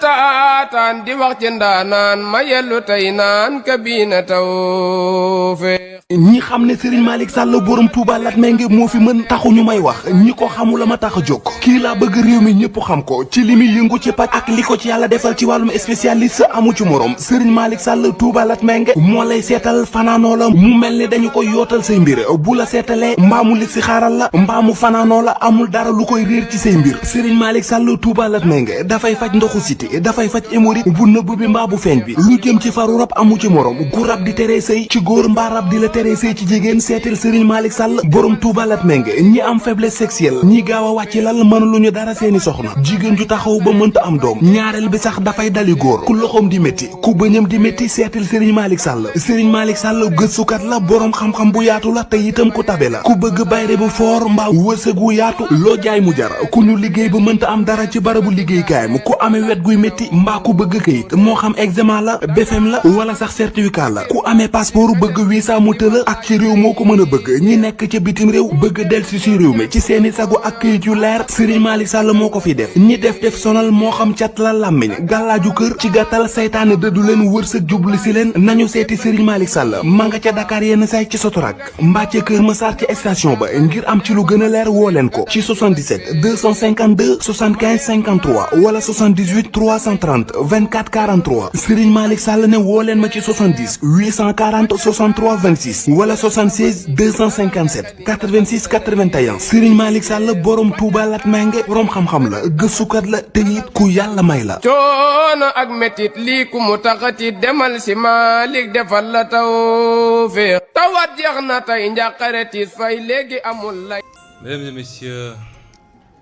taataan di wax ci ndaanaan ma yellu tey naan kabiina tawfeex. ñi xam ne Serigne Malick Sall borom Touba Latmingué moo fi mën taxu ñu may wax ñi ko xamula ma tax a jóg kii laa bëgg réew mi ñëpp xam ko ci li muy yëngu ci paj ak li ko ci yàlla defal ci wàllum spécialiste amu ci morom Serigne Malick Sall Touba Latmingué moo lay seetal fanaanoo la mu mel ni dañu koy yootal say mbir bu la seetalee mbaamu li si xaaral la mbaamu fanaanoo la amul dara lu koy réer ci say mbir Serigne Malick Sall Touba Latmingué dafay faj ndoxu siti dafay faj hémorroïde bu nëbb bi mbaa bu feeñ bi lu jëm ci faru rab amu ci morom gu rab di teree sëy ci góor mbaa rab di la teree sëy ci jigéen seetal Serigne Malick Sall borom Touba Latmingué ñi am faiblesse sexuelle ñi gaaw a wàcc lal mënuluñu dara seeni soxna jigéen ju taxaw ba mënta am doom ñaareel bi sax dafay dali góor ku loxoom di métti ku bëñam di métti seetal Serigne Malick Sall Serigne Malick Sall gëstukat la borom xam-xam bu yaatu la te itam ku tabe la ku bëgg bayre bu foor mbaa wërsëg wu yaatu loo jaay mu jar ku ñu liggéey ba mënta am dara ci barabu liggéeykaayam ku amee wet guy métti mbaa ku bëgg kayit moo xam examen la BFEM la wala sax certificat la ku amee passeport bëgg visa mu tëla ak ci réew moo ko mën a bëgg ñi nekk ca bitim réew bëgg delsi ci réew mi ci seeni sagu ak kayit yu leer Serigne Malick Sall moo ko fi def ñi def sonal moo xam cat la làmmiñ gàllaaju kër ci gàttal saytaane dëddu leen wërsëg jublu si leen nañu seeti Serigne Malick Sall ma nga ca Dakar yenn say ci Sotorak mbaa ca Kër Massar ci station ba ngir am ci lu gën a leer woo leen ko ci 77 252 75 53 wala 78 330 24 43 Serigne Malick Sall ne woo leen ma ci 70 840 63 26 wala 76 257 86 81 Serigne Malick Sall borom Touba Latmingué borom xam-xam la gëstukat la te it ku yàlla may la. coono ak metit lii ku mu taxati demal si Malick defal la tawfeex tawat jeex na tey njàqare tiis fay léegi amul lay. Mesdames et messieurs,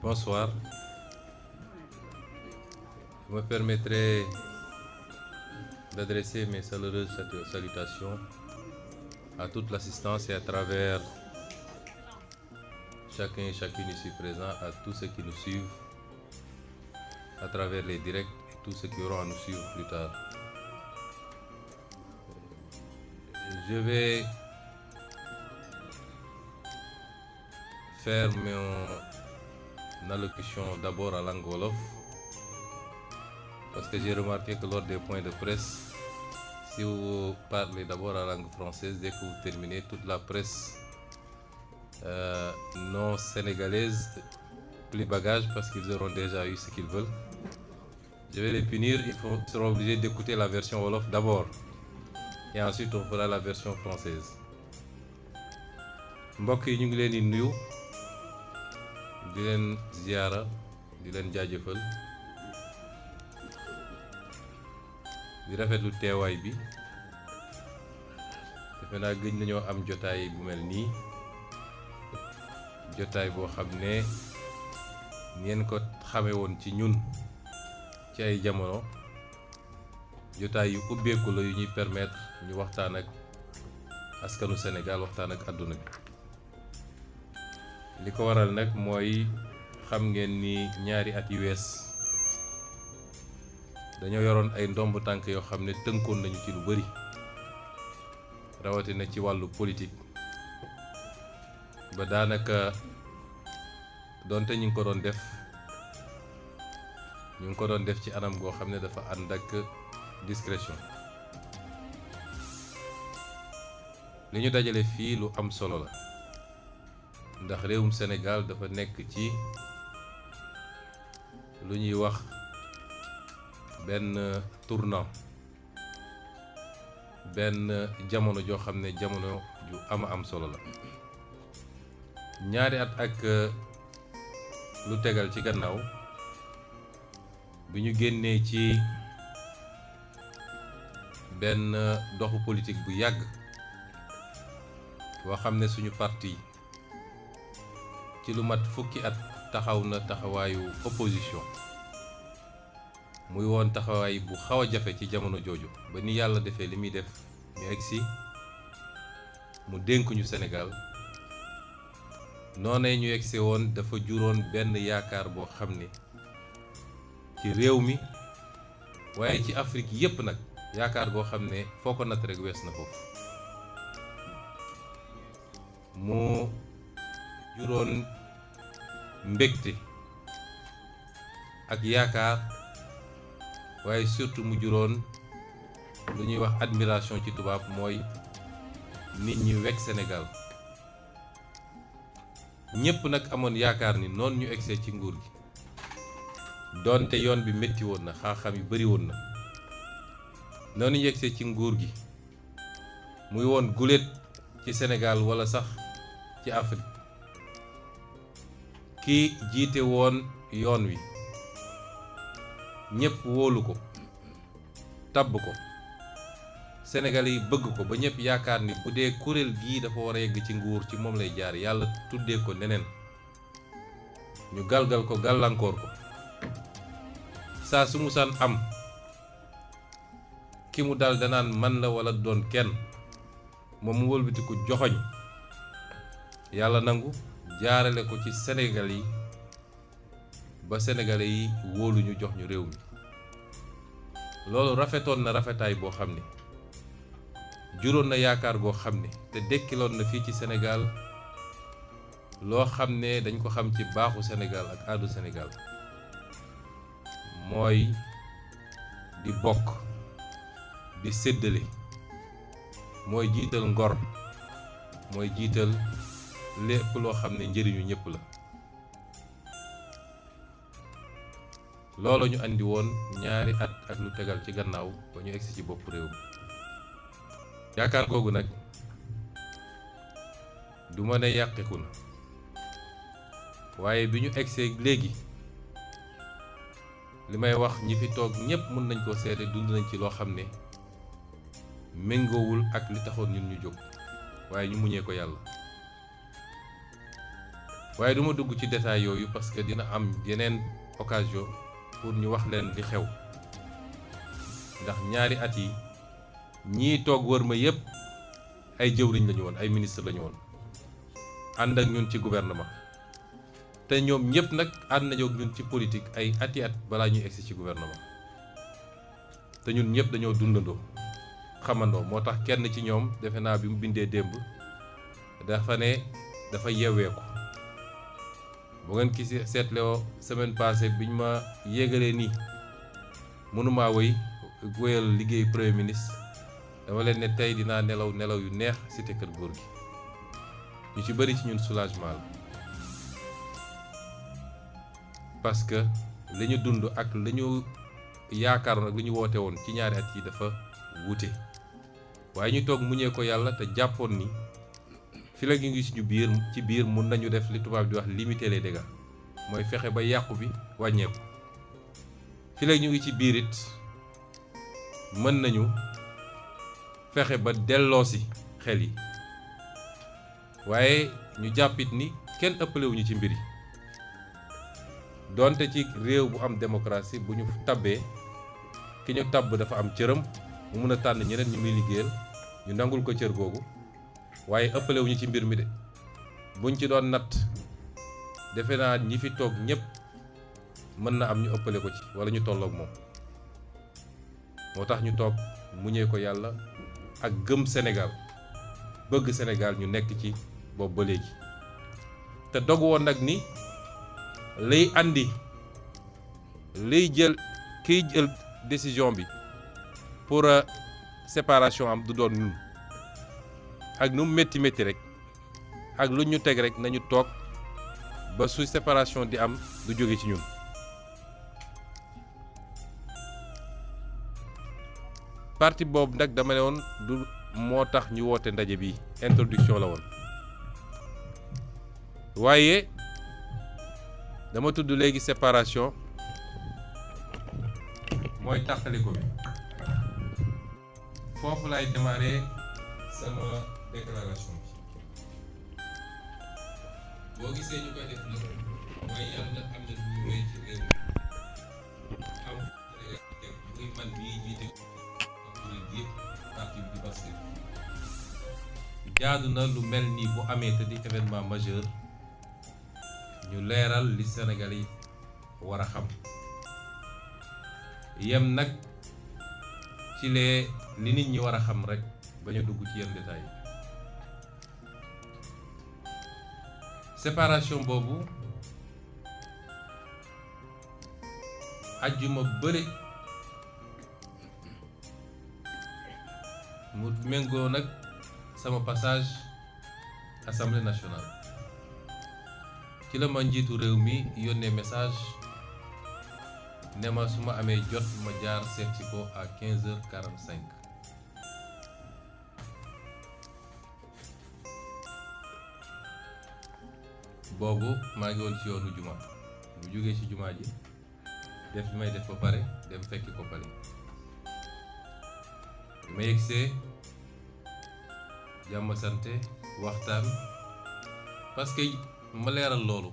bonsoir. Je me permettrai d'adresser mes chaleureuses salutations à toute l'assistance et à travers chacun et chacune ici présent, à tous ceux qui nous suivent à travers les directs et tous ceux qui auront à nous suivre plus tard. Je vais faire mon allocution d'abord en langue wolof parce que j'ai remarqué que lors des points de presse, si vous parlez d'abord en langue française, dès que vous terminez, toute la presse non sénégalaise, plus bagage parce qu'ils auront déjà eu ce qu'ils veulent. Je vais les punir, ils seront obligés d'écouter la version wolof d'abord et ensuite on fera la version française. mbokk yi ñu ngi leen di nuyu di leen ziyaara di leen jaajëfal di rafetlu teewaay bi defe naa gëj nañoo am jotaay bu mel nii jotaay boo xam ne ngeen ko xame woon ci ñun ci ay jamono jotaay yu ubbeeku la yu ñuy permettre ñu waxtaan ak askanu Sénégal waxtaan ak àdduna bi li ko waral nag mooy xam ngeen ni ñaari at yu wees dañoo yoroon ay ndomb tànk yoo xam ne tënkoon nañu ci lu bari rawatina ci wàllu politique ba daanaka donte ñu ngi ko doon def ci anam goo xam ne dafa ànd ak discrétion li ñu dajale fii lu am solo la ndax réewum Sénégal dafa nekk ci lu ñuy wax benn tournant benn jamono joo xam ne jamono ju am solo la ñaari at ak lu tegal ci gannaaw bi ñu génnee ci benn doxu politique bu yàgg boo xam ne suñu parti ci lu mat fukki at taxaw na taxawaayu opposition muy woon taxawaay bu xaw a jafe ci jamono jooju ba ni yàlla defee li muy def ñu egsi mu dénk ñu Sénégal noonee ñu egsi woon dafa juróon benn yaakaar boo xam ne ci réew mi waaye ci Afrique yépp nag yaakaar goo xam ne foo ko natt rek wees na foofu mu juróon mbégte ak yaakaar waaye surtout mu juróon lu ñuy wax admiration ci tubaab mooy nit ñi wekk Sénégal ñépp nag amoon yaakaar ni noonu ñu egsee ci nguur gi doonte yoon bi métti woon na xaaxam yu bari woon na noonu ñu egsee ci nguur gi muy woon guléet ci Sénégal walla sax ci Afrique ki jiite woon yoon wi ñépp wóolu ko tabb ko Sénégalais yi bëgg ko ba ñépp yaakaar ni bu dee kuréel gii dafa war a yegg ci nguur ci moom lay jaar yàlla tuddee ko neneen ñu galgal ko gàllankoor ko saa su musaan am ki mu dal danaan man la walla doon kenn moom mu wëlbatiku joxoñ yàlla nangu jaarale ko ci Sénégal yi ba Sénégalais yi wóolu ñu jox ñu réew mi loolu rafetoon na rafetaay boo xam ne juróon na yaakaar goo xam ne te dekkiloon na fii ci Sénégal loo xam ne dañ ko xam ci baaxu Sénégal ak aadu Sénégal mooy di bokk di séddale mooy jiital ngor mooy jiital lépp loo xam ne njëriñu ñépp la loolu ñu andi woon ñaari at ak lu tegal ci gannaaw ba ñu egsi ci bopp réew mi yaakaar googu nag du ma ne yàqiku na waaye bi ñu egsee léegi li may wax ñi fi toog ñépp mën nañ koo seede dund nañ ci loo xam ne méngoowul ak li taxoon ñun ñu jóg waaye ñu muñee ko yàlla waaye duma dugg ci détail yooyu parce que dina am yeneen occasion pour ñu wax leen li xew ndax ñaari at yi ñii toog wër ma yépp ay jëwriñ lañu woon ay ministre lañu woon ànd ak ñun ci gouvernement te ñoom ñépp nag ànd nañoo ak ñun ci politique ay ati at balaa ñuy egsi ci gouvernement te ñun ñépp dañoo dundandoo xamandoo moo tax kenn ci ñoom defe naa bi mu bindee démb dafa ne dafa yeweeku bu ngeen ki seetloo semaine passée biñ ma yégalee nii mënumaa wéyal liggéey premier ministre dama leen ne tey dinaa nelaw nelaw yu neex cité kër góor gi ñu ci bari ci ñun soulagement la parce que li ñu dund ak li ñu yaakaaroon ak li ñu woote woon ci ñaari at yi dafa wuute waaye ñu toog muñee ko yàlla te jàppoon ni fi la ñu ngi suñu ci biir mun nañu def li tubaab di wax limiter les dégâts mooy fexe ba yàqu bi wàññeeku fi la ñu ngi ci biir it mën nañu fexe ba delloosi xel yi waaye ñu jàppit ni kenn ëppalewuñu ci mbir yi donte ci réew bu am démocratie bu ñu tabbee ki ñu tabb dafa am cëram mu mun a tànn ñeneen ñi muy liggéeyal ñu nangul ko cër googu waaye ëppalewuñu ci mbir mi de buñ ci doon natt defe naa ñi fi toog ñépp mën na am ñu ëppale ko ci walla ñu tolloog moom moo tax ñu toog muñee ko yàlla ak gëm Sénégal bëgg Sénégal ñu nekk ci boobu ba léegi te dog woon nag ni liy andi liy kiy jël décision bi pour séparation am du doon ñun ak nu métti métti rek ak lu ñu teg rek nañu toog ba su séparation di am du jóge ci ñun parti boobu nag dama ne woon du moo tax ñu woote ndaje bi introduction la woon waaye dama tudd léegi séparation mooy tàqaliko bi foofu lay démarrer sama déclaration bi boo gisee ñu koy def nag mooy yàlla am na lu ñu wéy ci réew mi am muy man bii jiite kuréel gi yëpp parti bi di Pastef jaadu na lu mel nii bu amee te di événement majeur ñu leeral li Sénégal yi war a xam yem nag ci li nit ñi war a xam rek bañ a dugg ci yenn détails yi séparation boobu ajjuma bële mu méngoo nag sama passage assemblée nationale ci la ma njiitu réew mi yónnee message ne ma su ma amee jot ma jaar seet si ko à 15h45 boobu maa ngi woon ci yoonu juma bu jógee ci jumaa ji def li may def ba pare dem fekki ko pale bi ma yegsee jàmm sante waxtaan parce que ma leeral loolu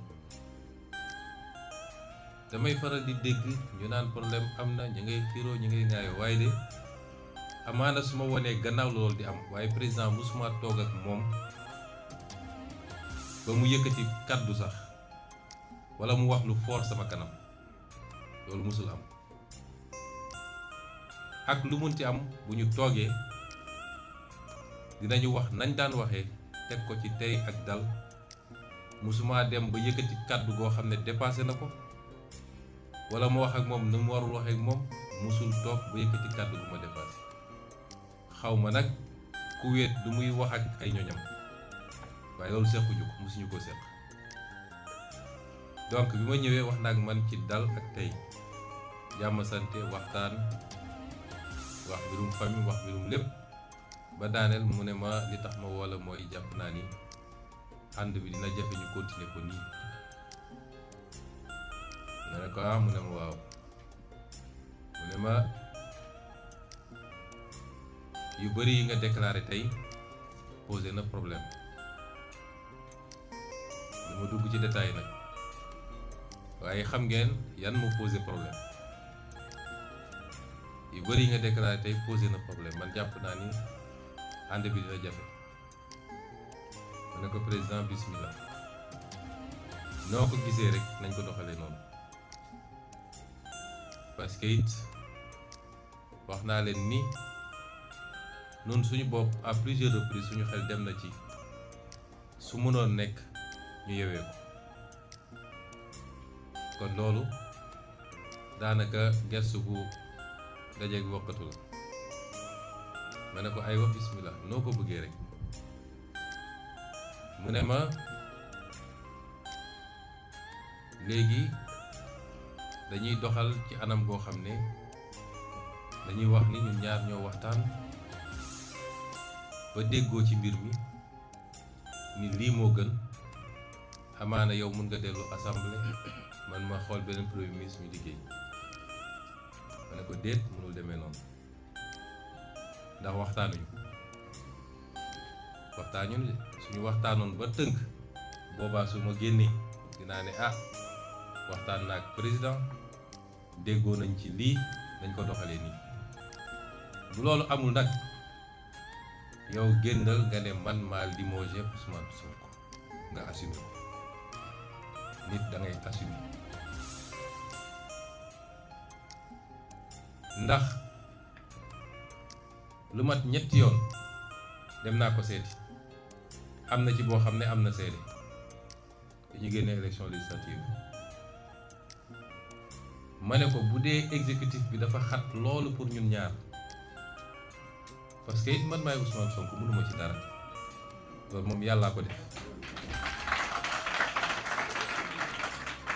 damay faral di dégg ñu naan problème am na ñu ngay xiiroo ñu ngay ŋaayoo waaye de amaana su ma wonee gannaaw loolu di am waaye président musuma toog ak moom ba mu yëkkati kàddu sax wala mu wax lu fort sama kanam loolu musul am ak lu munti am bu ñu toogee dinañu wax nañ daan waxee teg ko ci tey ak dal musuma dem ba yëkkati kàddu goo xam ne dépassé na ko wala mu wax ak moom nu mu warul waxee ak moom musul toog ba yëkkati kàddu gu ma dépassé xaw ma nag ku wéet lu muy wax ak ay ñoñam waaye loolu sequñu ko musuñu ko seq donc bi ma ñëwee wax naa ak man ci dal ak tey jàmm sante waxtaan wax mbirum famille wax mbirum lépp ba daaneel mu ne ma li tax ma woola mooy jàpp naa ni ànd bi dina jafe ñu continuer ko nii ma ne ko mu ne ma waaw mu ne ma yu bari yi nga déclaré tey posé na problème dama dugg ci détail nag waaye xam ngeen yan moo posé problème yu bari yi nga déclaré tey posé na problème man jàpp naa ni ànd bi dina jafe ma ne ko président bismillah noo ko gisee rek nañ ko doxalee noonu parce que it wax naa leen ni noonu suñu bopp à plusieurs reprises suñu xel dem na ci su mënoon nekk ñu yewee ko kon loolu daanaka gersu bu dajeeg wokkatu la ma ne ko aywa bismillah noo ko bëggee rek mu ne ma léegi dañuy doxal ci anam goo xam ne dañuy wax ni ñun ñaar ñoo waxtaan ba déggoo ci mbir mi ni lii moo gën amaana yow mun nga dellu assemblée man ma xool beneen premier ministre ñu liggéey ma ne ko déet mënul demee noonu ndax waxtaanuñu suñu waxtaanoon ba tënk boobaa su ma génnee dinaa ne waxtaan naa ak président déggoo nañ ci lii dañ ko doxalee nii bu loolu amul nag yow génnal nga ne man maa limogé Ousmane Sonko nga assumé ko nit da ngay assumé ndax lu mat ñetti yoon dem naa ko seeti am na ci boo xam ne am na seede dañu génne élection législative ma ne ko bu dee exécutif bi dafa xat loolu pour ñun ñaar parce que it man maay Ousmane Sonko mënuma ci dara loolu moom yàllaa ko def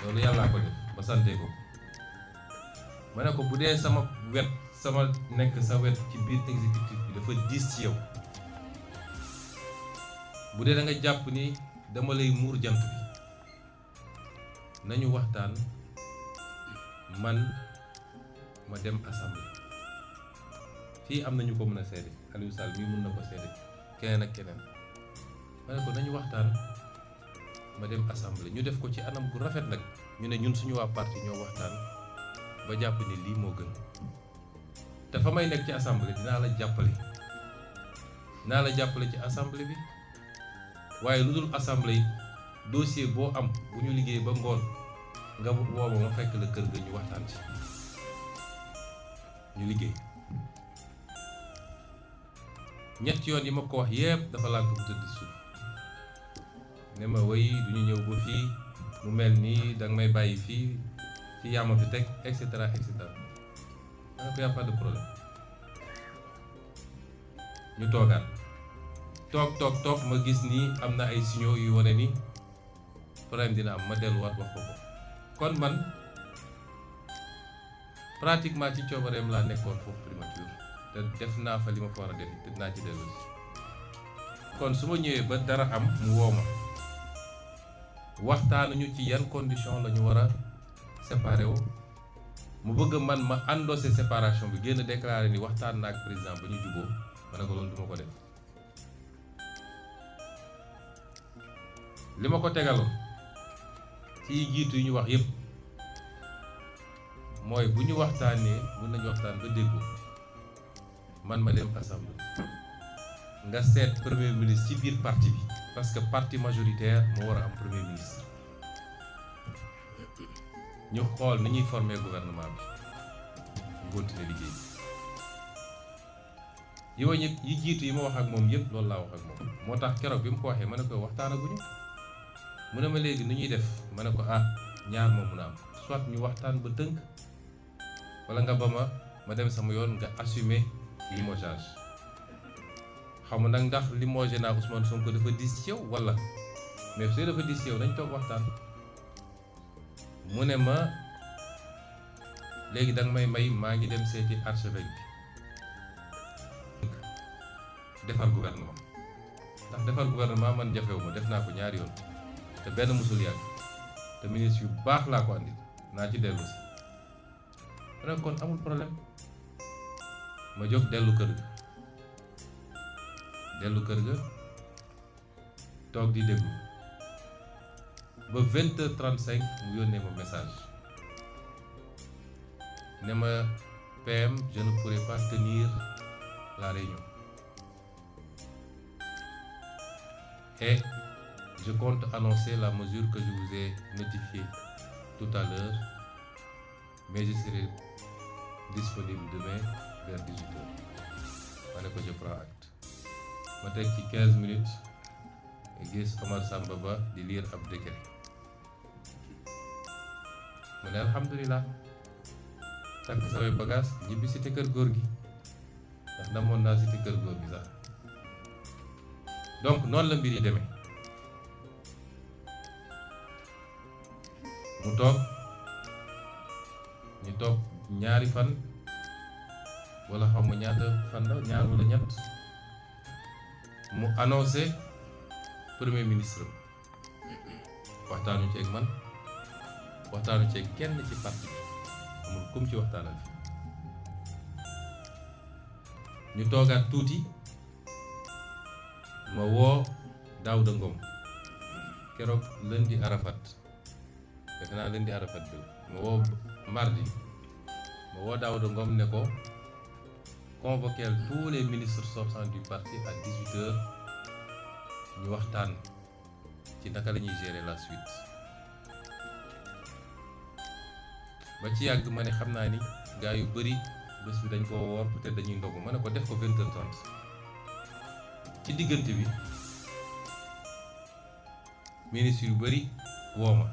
loolu yàllaa ko def ba sante ko ma ne ko bu dee sama wet sama nekk sa wet ci biir exécutif bi dafa diis ci yow bu dee da nga jàpp ni dama lay muur jant bi nañu waxtaan man ma dem assemblée fii am nañu ko mën a seede Aliou Sall mii mën na ko seede keneen ak keneen ma ne ko nañu waxtaan ma dem assemblée ñu def ko ci anam bu rafet nag ñu ne ñun suñu waa parti ñoo waxtaan ba jàpp ni lii moo gën dafa may nekk ci assemblée dinaa la jàppale ci assemblée bi waaye lu dul assemblée yi dossier boo am bu ñu liggéey ba ngoon nga woo ma fekk la kër ga ñu waxtaan ci ñu liggéey ñett yoon yi ma ko wax yépp dafa lànk bu tëdd suuf ne ma way du ñu ñëw ba fii mu mel nii danga may bàyyi fii ci yaama fi teg et cetera et cetera ma ne ko y a pas de problème ñu toogaat toog ma gis ni am na ay signaux yu wane ni problème dina am ma delluwaat wax ko kon man pratiquement ci coobareem laa nekkoon foofu primature te def naa fa li ma fa war a def te dinaa ci dellu si kon su ma ñëwee ba dara am mu woo ma waxtaanuñu ci yan condition la ñu war a séparé wu mu bëgg man ma endossé séparation bi génn déclaré ni waxtaan na ak président ba ñu juboo ma ne ko loolu duma ko def li ma ko tegaloon ci jiitu yi ñu wax yépp mooy bu ñu waxtaanee mën nañu waxtaan ba déggoo man ma dem assemblée nga seet premier ministre ci biir parti bi parce que parti majoritaire moo war a am premier ministre ñu xool ni ñuy former gouvernement bi continuer liggéey yi jiitu yi ma wax ak moom yépp loolu laa wax ak moom moo tax keroog bi mu ko waxee ma ne ko waxtaanaguñu mu ne ma léegi nu ñuy def ma ne ko ñaar moom mun a am soit ñu waxtaan ba tënk wala nga ba ma dem sama yoon nga assumer limogeage xam nag ndax limogé naa Ousmane Sonko dafa diis ci yow wala mais su dafa diis ci yow nañ toog waxtaan mu ne ma léegi danga may maa ngi dem seeti archevêque bi defar gouvernement ndax defar gouvernement man jafewu ma def naa ko ñaari yoon te benn musul yàgg te ministre yu baax laa ko andi naa ci dellu si rek kon amul problème ma jóg dellu kër ga toog di déglu ba 20h35 mu yónnee ma message ne ma PM je ne pourrai pas tenir la réunion et je compte annoncer la mesure que je vous ai notifiée tout à l'heure mais je serai disponible demain vers 18h ma ne ko je prends acte ma teg ci 15 minutes gis Omar Samba Ba di lire ab décret mu ne alhamdulilah takk samay bagage ñibbi cité kër góor gi ndax namoon naa cité kër góor gi sax donc noonu la mbir yi demee mu toog ñu toog ñaari fan wala xam nga ñaata fan la ñaar wala ñett mu annoncé premier ministre waxtaanu ci ak man waxtaanu ci kenn ci parti amul kum ci waxtaanal fi ñu toogaat tuuti ma woo Daouda Ngom keroog lundi Arafat defe naa lundi Arafat bi ma woo mardi ma woo Daouda Ngom ne ko convoquer tous les ministres sortants du parti à 18h ñu waxtaan ci naka la ñuy gérer la suite ba ci yàgg ma ne xam naa ni gars yu bëri bés bi dañ ko woor peut-être dañuy ndogu ma ne ko def ko 20h30 ci diggante bi ministre yu bëri woo ma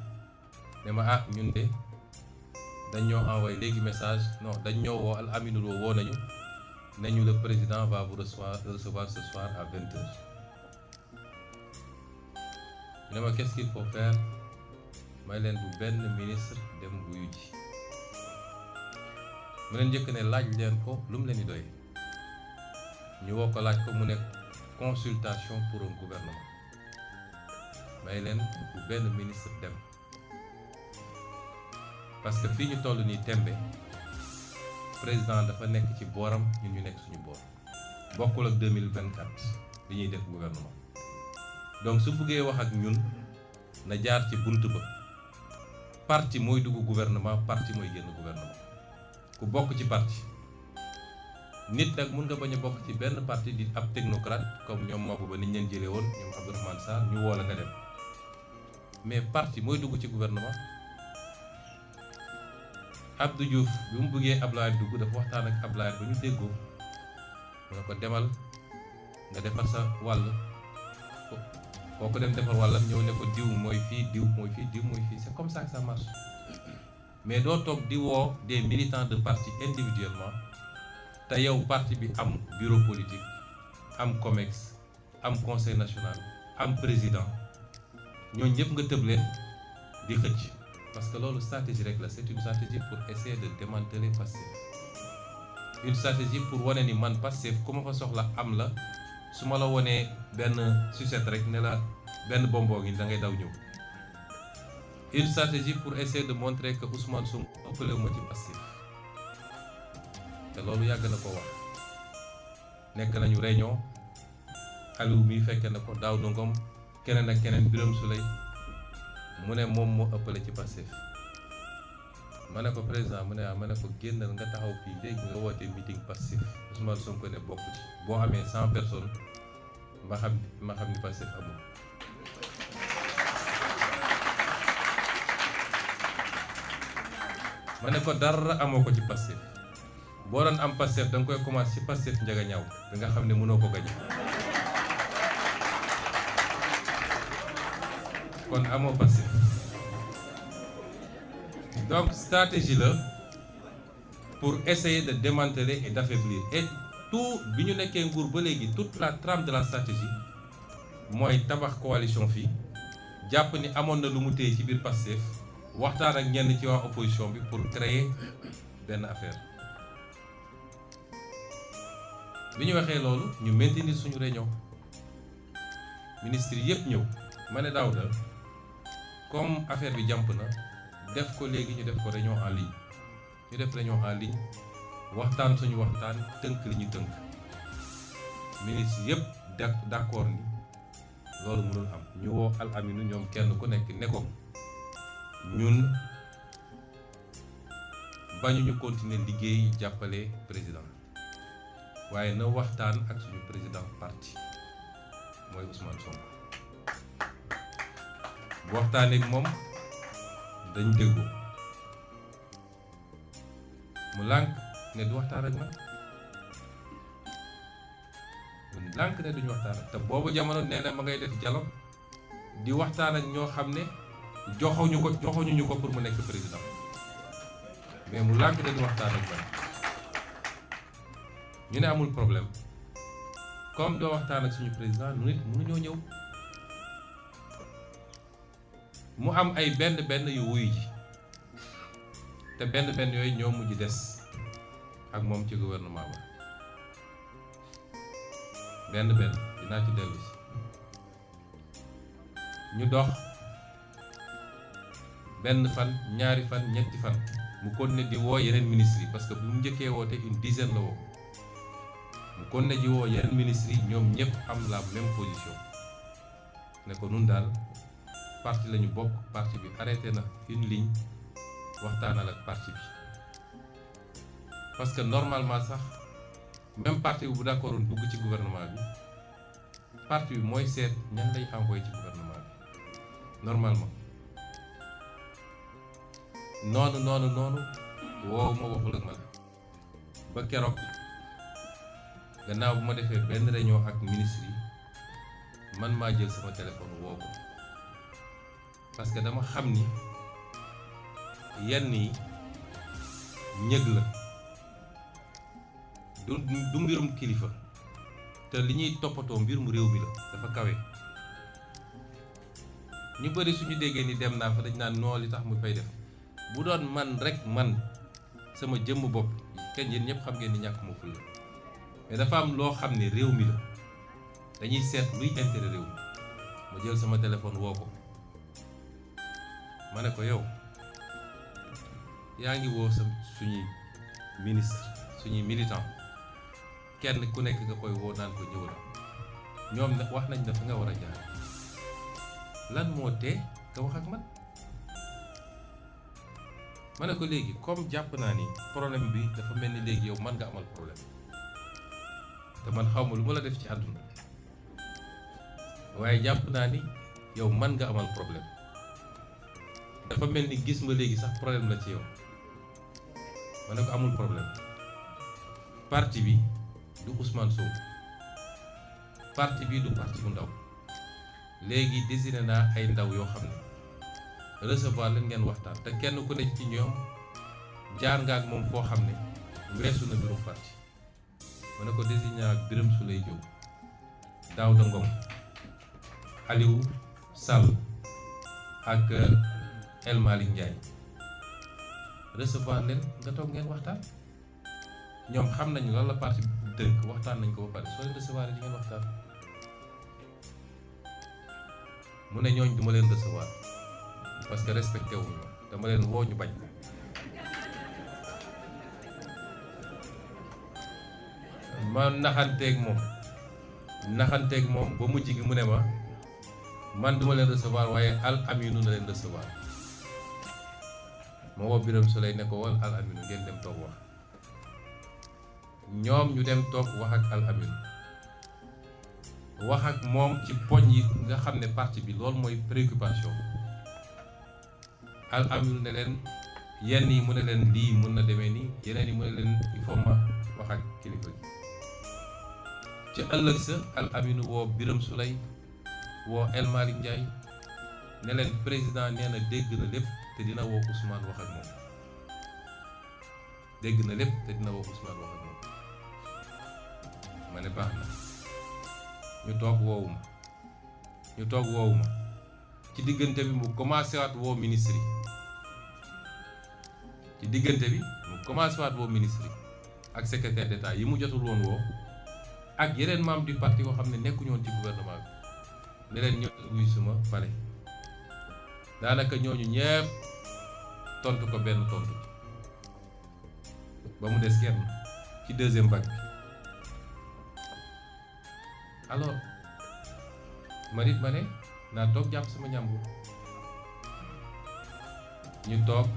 ne ma ñun de dañ ñoo envoyé léegi message non dañ ñoo woo Al Aminou Lo woo nañu le président va vous recevoir ce soir à 20h ne ma qu'est-ce qu'il faut faire may leen bu benn ministre dem wuyu ji mu leen njëkk ne laaj leen ko lu mu leen di doy ñu woo ko laaj ko mu nekk consultation pour un gouvernement may leen bu benn ministre dem parce que fii ñu toll nii tembe président dafa nekk ci booram ñun ñu nekk suñu boor bokkul ak 2024 li ñuy def gouvernement donc su bëggee wax ak ñun na jaar ci bunt ba parti mooy dugg gouvernement parti mooy génn gouvernement ku bokk ci parti nit nag mun nga bañ a bokk ci benn parti di ab technocrate comme ñoom Mabou Ba niñ leen jëlee woon ñoom Abdourahmane Sarr ñu woo la nga dem mais parti mooy dugg ci gouvernement Abdou Diouf bi mu bëggee Ablaye dugg dafa waxtaan ak Ablaye ba ñu déggoo mu ne ko demal nga defar sa wàll koo ko dem defar wàllam ñëw ne ko diw mooy fii diw mooy fii diw mooy fii c'est comme ça que ça marche mais doo toog di woo des militants de parti individuellement te yow parti bi am bureau politique am COMEX am conseil national am président ñooñu ñëpp nga tëb leen di xëcc parce que loolu stratégie rek la c'est une stratégie pour essayer de démanteler Pastef une stratégie pour wane ni man Pastef ku ma fa soxla am la su ma la wonee benn sucette rek ne la benn bonbon gi da ngay daw ñëw une stratégie pour essayer de montrer que Ousmane Sonko ëppale ma ci Pastef te loolu yàgg na ko wax nekk nañu réunion Aliou mi fekke na ko daaw Ngom keneen ak keneen Birame Souleye mu ne moom moo ëppale ci Pastef ma ne ko président mu ne ma ne ko génnal nga taxaw fii léegi nga woote meeting Pastef Ousmane Sonko ne bokk ci boo amee 100 personnes ma xam ni Pastef amul. ma ne ko dara amoo ko ci Pastef boo doon am Pastef da nga koy commencé ci Pastef njaga ñaaw bi nga xam ne mënoo ko gañe kon amoo Pastef donc stratégie la pour essayer de démanteler et d'affaiblir et tout bi ñu nekkee nguur ba léegi toute la trame de la stratégie mooy tabax coalition fii jàpp ni amoon na lu mu téye ci biir Pastef waxtaan ak ñenn ci waa opposition bi pour créer benn affaire bi ñu waxee loolu ñu maintenir suñu réunion ministre yëpp ñëw ma ne Daouda comme affaire bi jàmp na def ko léegi ñu def ko réunion en ligne ñu def réunion en ligne waxtaan suñu waxtaan tënk li ñu tënk ministre yëpp d'accord ni loolu mënul am ñu woo Al Aminu ñoom kenn ku nekk ne ko ñun bañu ñu continuer liggéey jàppale président waaye na waxtaan ak suñu président parti mooy Ousmane Sonko bu waxtaanee ak moom dañ déggoo mu lànk ne du waxtaan ak man mu lànk ne duñu waxtaan ak te boobu jamono nee na ma ngay def dialogue di waxtaan ak ñoo xam ne joxuñu ko pour mu nekk président mais mu lànk ne du waxtaan ak man ñu ne amul problème comme doo waxtaan ak suñu président nu nit mënuñoo ñëw mu am ay benn yu wuyu ji te benn yooyu ñoo mujj des ak moom ci gouvernement ba benn dinaa ci dellu si ñu dox benn fan ñaari fan ñetti fan mu continuer di woo yeneen ministres yi parce que bu mu njëkkee woote une dizaine la woo mu continuer di woo yeneen ministres yi ñoom ñëpp am la même position ne ko nun daal parti lañu bokk parti bi arrêté na une ligne waxtaanal ak parti bi parce que normalement sax même parti bi bu d'accordoon dugg ci gouvernement bi parti bi mooy seet ñan lay envoyé ci gouvernement bi normalement noonu woowu ma waxul ak man ba keroog gannaaw bu ma defee benn réunion ak ministre yi man maa jël sama téléphone woo ko parce que dama xam ni yenn yi ñëg la du mbirum kilifa te li ñuy toppatoo mbir mu réew mi la dafa kawe ñu bëri suñu déggee ni dem naa fa dañ naan noo li tax mu fay def bu doon man rek man sama jëmm bopp kenn yéen ñëpp xam ngeen ni ñàkk ma fulla mais dafa am loo xam ne réew mi la dañuy seet luy intérêt réew mi ma jël sama téléphone woo ko ma ne ko yow yaa ngi woo suñuy ministre suñuy militant kenn ku nekk nga koy woo naan ko ñëwal ñoom nag wax nañ ne fa nga war a jaar lan moo tee nga wax ak man ma ne ko léegi comme jàpp naa ni problème bi dafa mel ni léegi yow man nga amal problème te man xaw ma lu ma la def ci àdduna waaye jàpp naa ni yow man nga amal problème dafa mel ni gis ma léegi sax problème la ci yow ma ne ko amul problème parti bi du Ousmane Sonko parti bi du parti bu ndaw léegi désigné naa ay ndaw yoo xam ne recevoir leen ngeen waxtaan te kenn ku nekk ci ñoom jaar nga ak moom foo xam ne weesu na mbirum parti ma ne ko désigné ak Birame Souleye Diop Daouda Ngom Aliou Sall ak El Malick Ndiaye recevoir leen nga toog ngeen waxtaan. ñoom xam nañu lan la parti bi tënk waxtaan nañ ko ba pare soo leen recevoir di ngeen waxtaan. mu ne ñooñ duma leen recevoir parce que respecté wuñu dama leen woo ñu bañ. ma naxanteeg moom ba mujj gi mu ne ma man duma leen recevoir waaye Al Aminu na leen recevoir. ma woo Birame Souleye ne ko woon Al Aminu ngeen dem toog wax. ñoom ñu dem toog wax ak Al Aminu wax ak moom ci poñ yi nga xam ne parti bi loolu mooy préoccupation. Al Aminu ne leen yenn yi mu ne leen lii mun na demee nii yeneen yi mu ne leen il faut ma wax ak kilifa gi. ci ëllëg sa Al Aminu woo Birame Souleye woo El Malick Ndiaye ne leen président nee na dégg na lépp te dina woo Ousmane wax ak moom. dégg na lépp te dina woo Ousmane wax ak moom. ma ne baax na ñu toog woowuma ci diggante bi mu commencé waat woo ministre yi ak secrétaire d'État yi mu jotul woon woo ak yeneen membres du parti yoo xam ne nekkuñu woon ci gouvernement bi ne leen ñëw wuy suma pare daanaka ñooñu ñépp tontu ko benn tontu ba mu des kenn ci deuxième vague bi. alors ma ne naa toog jàpp sama ñàmbur ñu toog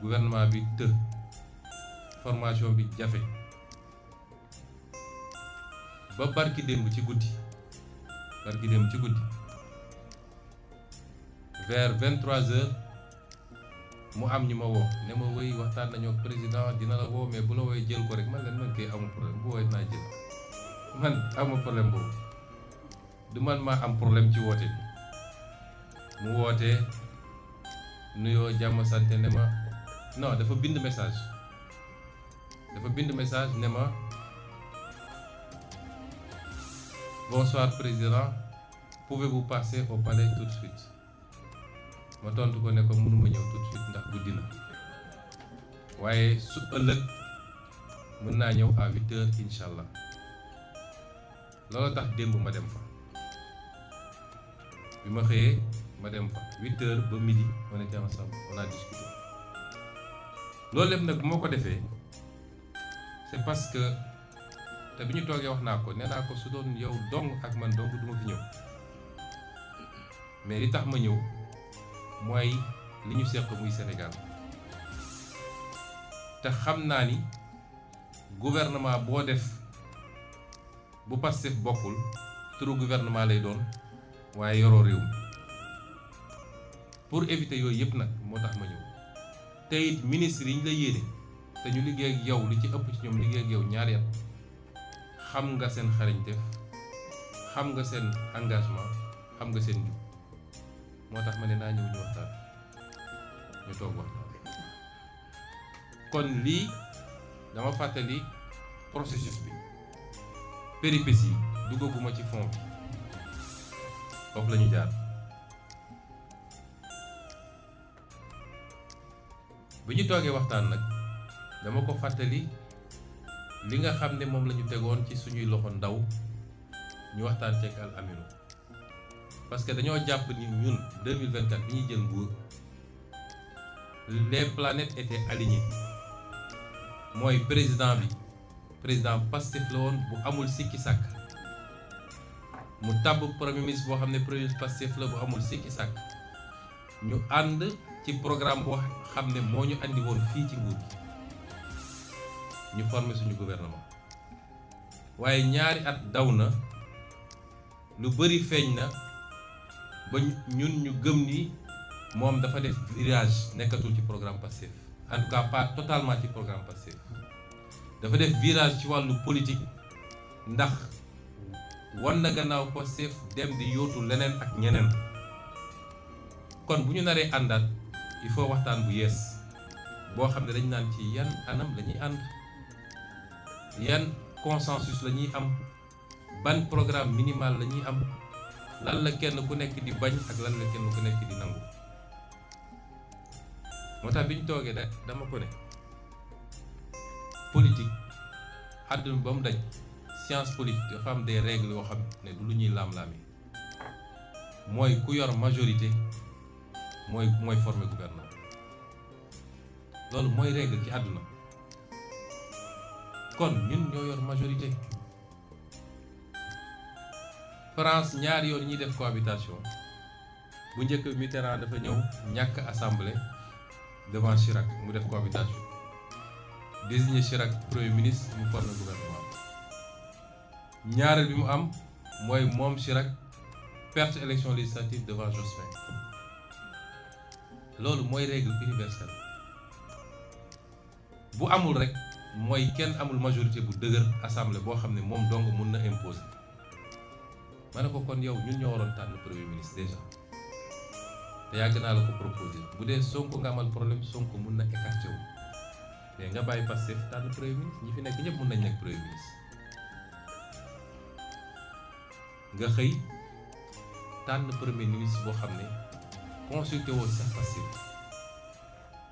gouvernement bi formation bi jafe ba barki démb ci guddi vers 23h mu am ñu ma woo ne ma woy waxtaan nañu ak président dina la woo mais bu la wooy jël ko rek man leen man kay amul problème bu woy naa jël. man amul problème boobu du man maa am problème ci woote bi mu wootee nuyoo jàmm sante ne ma non dafa bind message ne ma bonsoir président pouvez-vous passer au palais tout de suite ma tontu ko ne ko mënuma ñëw tout de suite ndax guddi na waaye su ëllëg mën naa ñëw à 8h incha allah. loolu tax démb ma dem fa bi ma xëyee ma dem fa 8h ba midi on était ensemble on a discuté loolu lépp nag bu ma ko defee c'est parce que te bi ñu toogee wax naa ko nee naa ko su doon yow dong ak man dong du ma fi ñëw mais li tax ma ñëw mooy li ñu seq muy Sénégal te xam naa ni gouvernement boo def bu Pastef bokkul turu gouvernement lay doon waaye yoroo réew mi pour éviter yooyu yëpp nag moo tax ma ñëw te it ministre yi ñu la yéene te ñu liggéey ak yow li ci ëpp ci ñoom liggéey ak yow ñaari at xam nga seen xarañteef xam nga seen engagement xam nga seen jub moo tax ma ne naa ñëw ñu waxtaan ñu toog waxtaan kon lii dama fàttali processus bi péripéties yi duggaguma ci fond bi foofu la ñu jaar bi ñu toogee waxtaan nag dama ko fàttali li nga xam ne moom la ñu tegoon ci suñuy loxo ndaw ñu waxtaan ceeg Al Aminu parce que dañoo jàpp ni ñun 2024 bi ñuy jël nguur les planètes étaient alignées mooy président Pastef la woon bu amul sikki sàkk mu tàbb premier ministre boo xam ne premier ministre Pastef la bu amul sikki sàkk ñu ànd ci programme boo xam ne moo ñu andi woon fii ci nguur gi ñu former suñu gouvernement waaye ñaari at daw na lu bari feeñ na ba ñun ñu gëm ni moom dafa def virage nekkatul ci programme Pastef en tout cas pas totalement ci programme Pastef dafa def virage ci wàllu politique ndax wan na gannaaw Pastef dem di yóotu leneen ak ñeneen kon bu ñu naree àndaat il faut waxtaan bu yees boo xam ne dañ naan ci yan anam la ñuy ànd yan consensus la ñuy am ban programme minimal la ñuy am lan la kenn ku nekk di bañ ak lan la kenn ku nekk di nangu. moo tax bi ñu toogee dama ko ne politique àdduna ba mu daj science politique dafa am des règles yoo xam ne du lu ñuy laam-laami mooy ku yor majorité mooy former gouvernement loolu mooy règle ci àdduna. kon ñun ñoo yor majorité. France ñaari yoon ñuy def cohabitation bu njëkk Mitterrand dafa ñëw ñàkk assemblée devant Chirac mu def cohabitation désigné Chirac premier ministre mu former gouvernement. ñaareel bi mu am mooy moom Chirac perte élection législative devant Jospin. loolu mooy règle universelle bu amul rek mooy kenn amul majorité bu dëgër assemblée boo xam ne moom dong mun na imposer. ma ne ko kon yow ñun ñoo waroon tànn premier ministre déjà te yàgg naa la ko proposé bu dee Sonko nga amal problème Sonko mun na écarté wu mais nga bàyyi Pastef tànn premier ministre ñi fi nekk ñëpp mun nañ nekk premier ministre. nga xëy tànn premier ministre boo xam ne consulté woon sax Pastef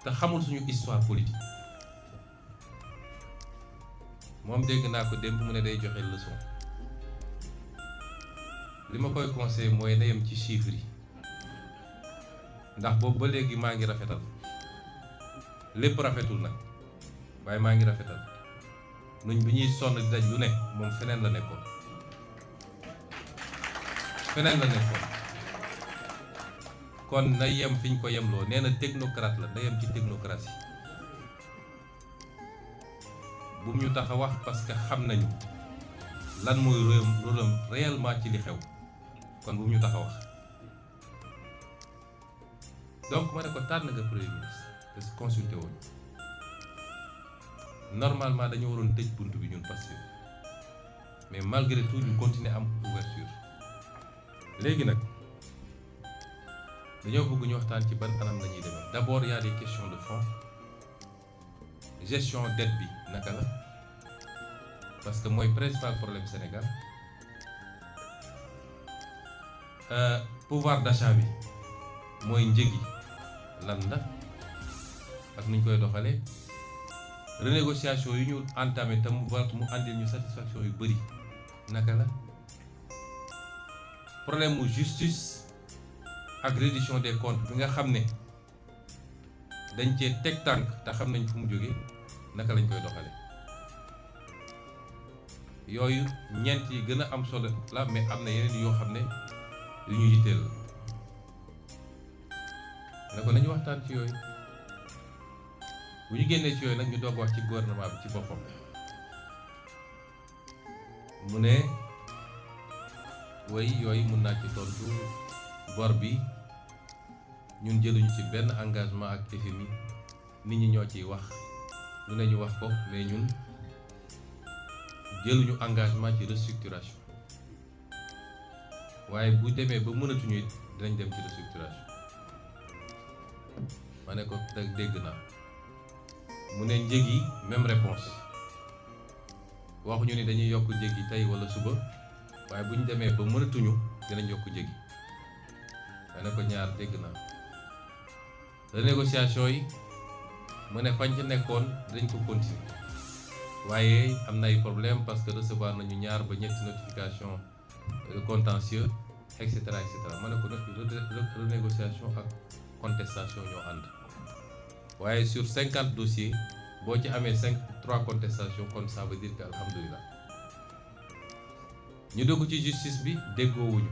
te xamul suñu histoire politique. moom dégg naa ko démb mu ne day joxe leçon. li ma koy conseillé mooy na yem ci chiffres yi ndax boobu ba léegi maa ngi rafetal lépp rafetul nag waaye maa ngi rafetal nuñ bi ñuy sonn di daj lu ne moom feneen la nekkoon kon na yem fi ñu ko yemloo nee na technocrate la na yem ci technocratie bu mu ñu tax a wax parce que xam nañu lan mooy rôlam réellement ci li xew kon bu mu ñu tax a wax. donc ma ne ko tànn nga premier ministre parce que consulté woon normalement dañu waroon tëj bunt bi ñun Pastef mais malgré tout ñu continuer am ouverture. léegi nag dañoo bëgg ñu waxtaan ci ban anam la ñuy demee d'abord y a des questions de fond gestion dette bi naka la parce que mooy principal problème Sénégal pouvoir d'achat bi mooy njëg yi lan la ak nuñ koy doxalee renégociation yu ñu entamé te mu àndil ñu satisfaction yu bëri naka la problème mu justice ak reddition des comptes bi nga xam ne dañ cee teg tànk te xam nañ fu mu jógee naka lañ koy doxale yooyu ñeent yi gën a am solo la mais am na yeneen yoo xam ne yu ñu yitteel ne ko nañu waxtaan ci yooyu bu ñu génnee ci yooyu nag ñu doog wax ci gouvernement bi ci boppam mu ne way yooyu mun naa ci tontu bor bi ñun jëluñu ci benn engagement ak FMI nit ñi ñoo ciy wax lu ne ñu wax ko mais ñun jëluñu engagement ci restructuration waaye bu demee ba mënatuñu it dinañ dem ci restructuration ma ne ko dégg naa mu ne njëg yi même réponse waxuñu ni dañuy yokk njëg yi tey wala suba waaye bu ñu demee ba mënatuñu dinañ yokk njëg yi ma ne ko ñaar dégg naa renégociation yi mu ne fañ ci nekkoon dañ ko continuer waaye am na ay problème parce que recevoir nañu ñaar ba ñetti notification contentieux et cetera et cetera ma ne ko renégociation ak contestation ñoo ànd waaye sur 50 dossiers boo ci amee 3 contestations kon ça veut dire que alhamdulilah ñu dugg ci justice bi déggoowuñu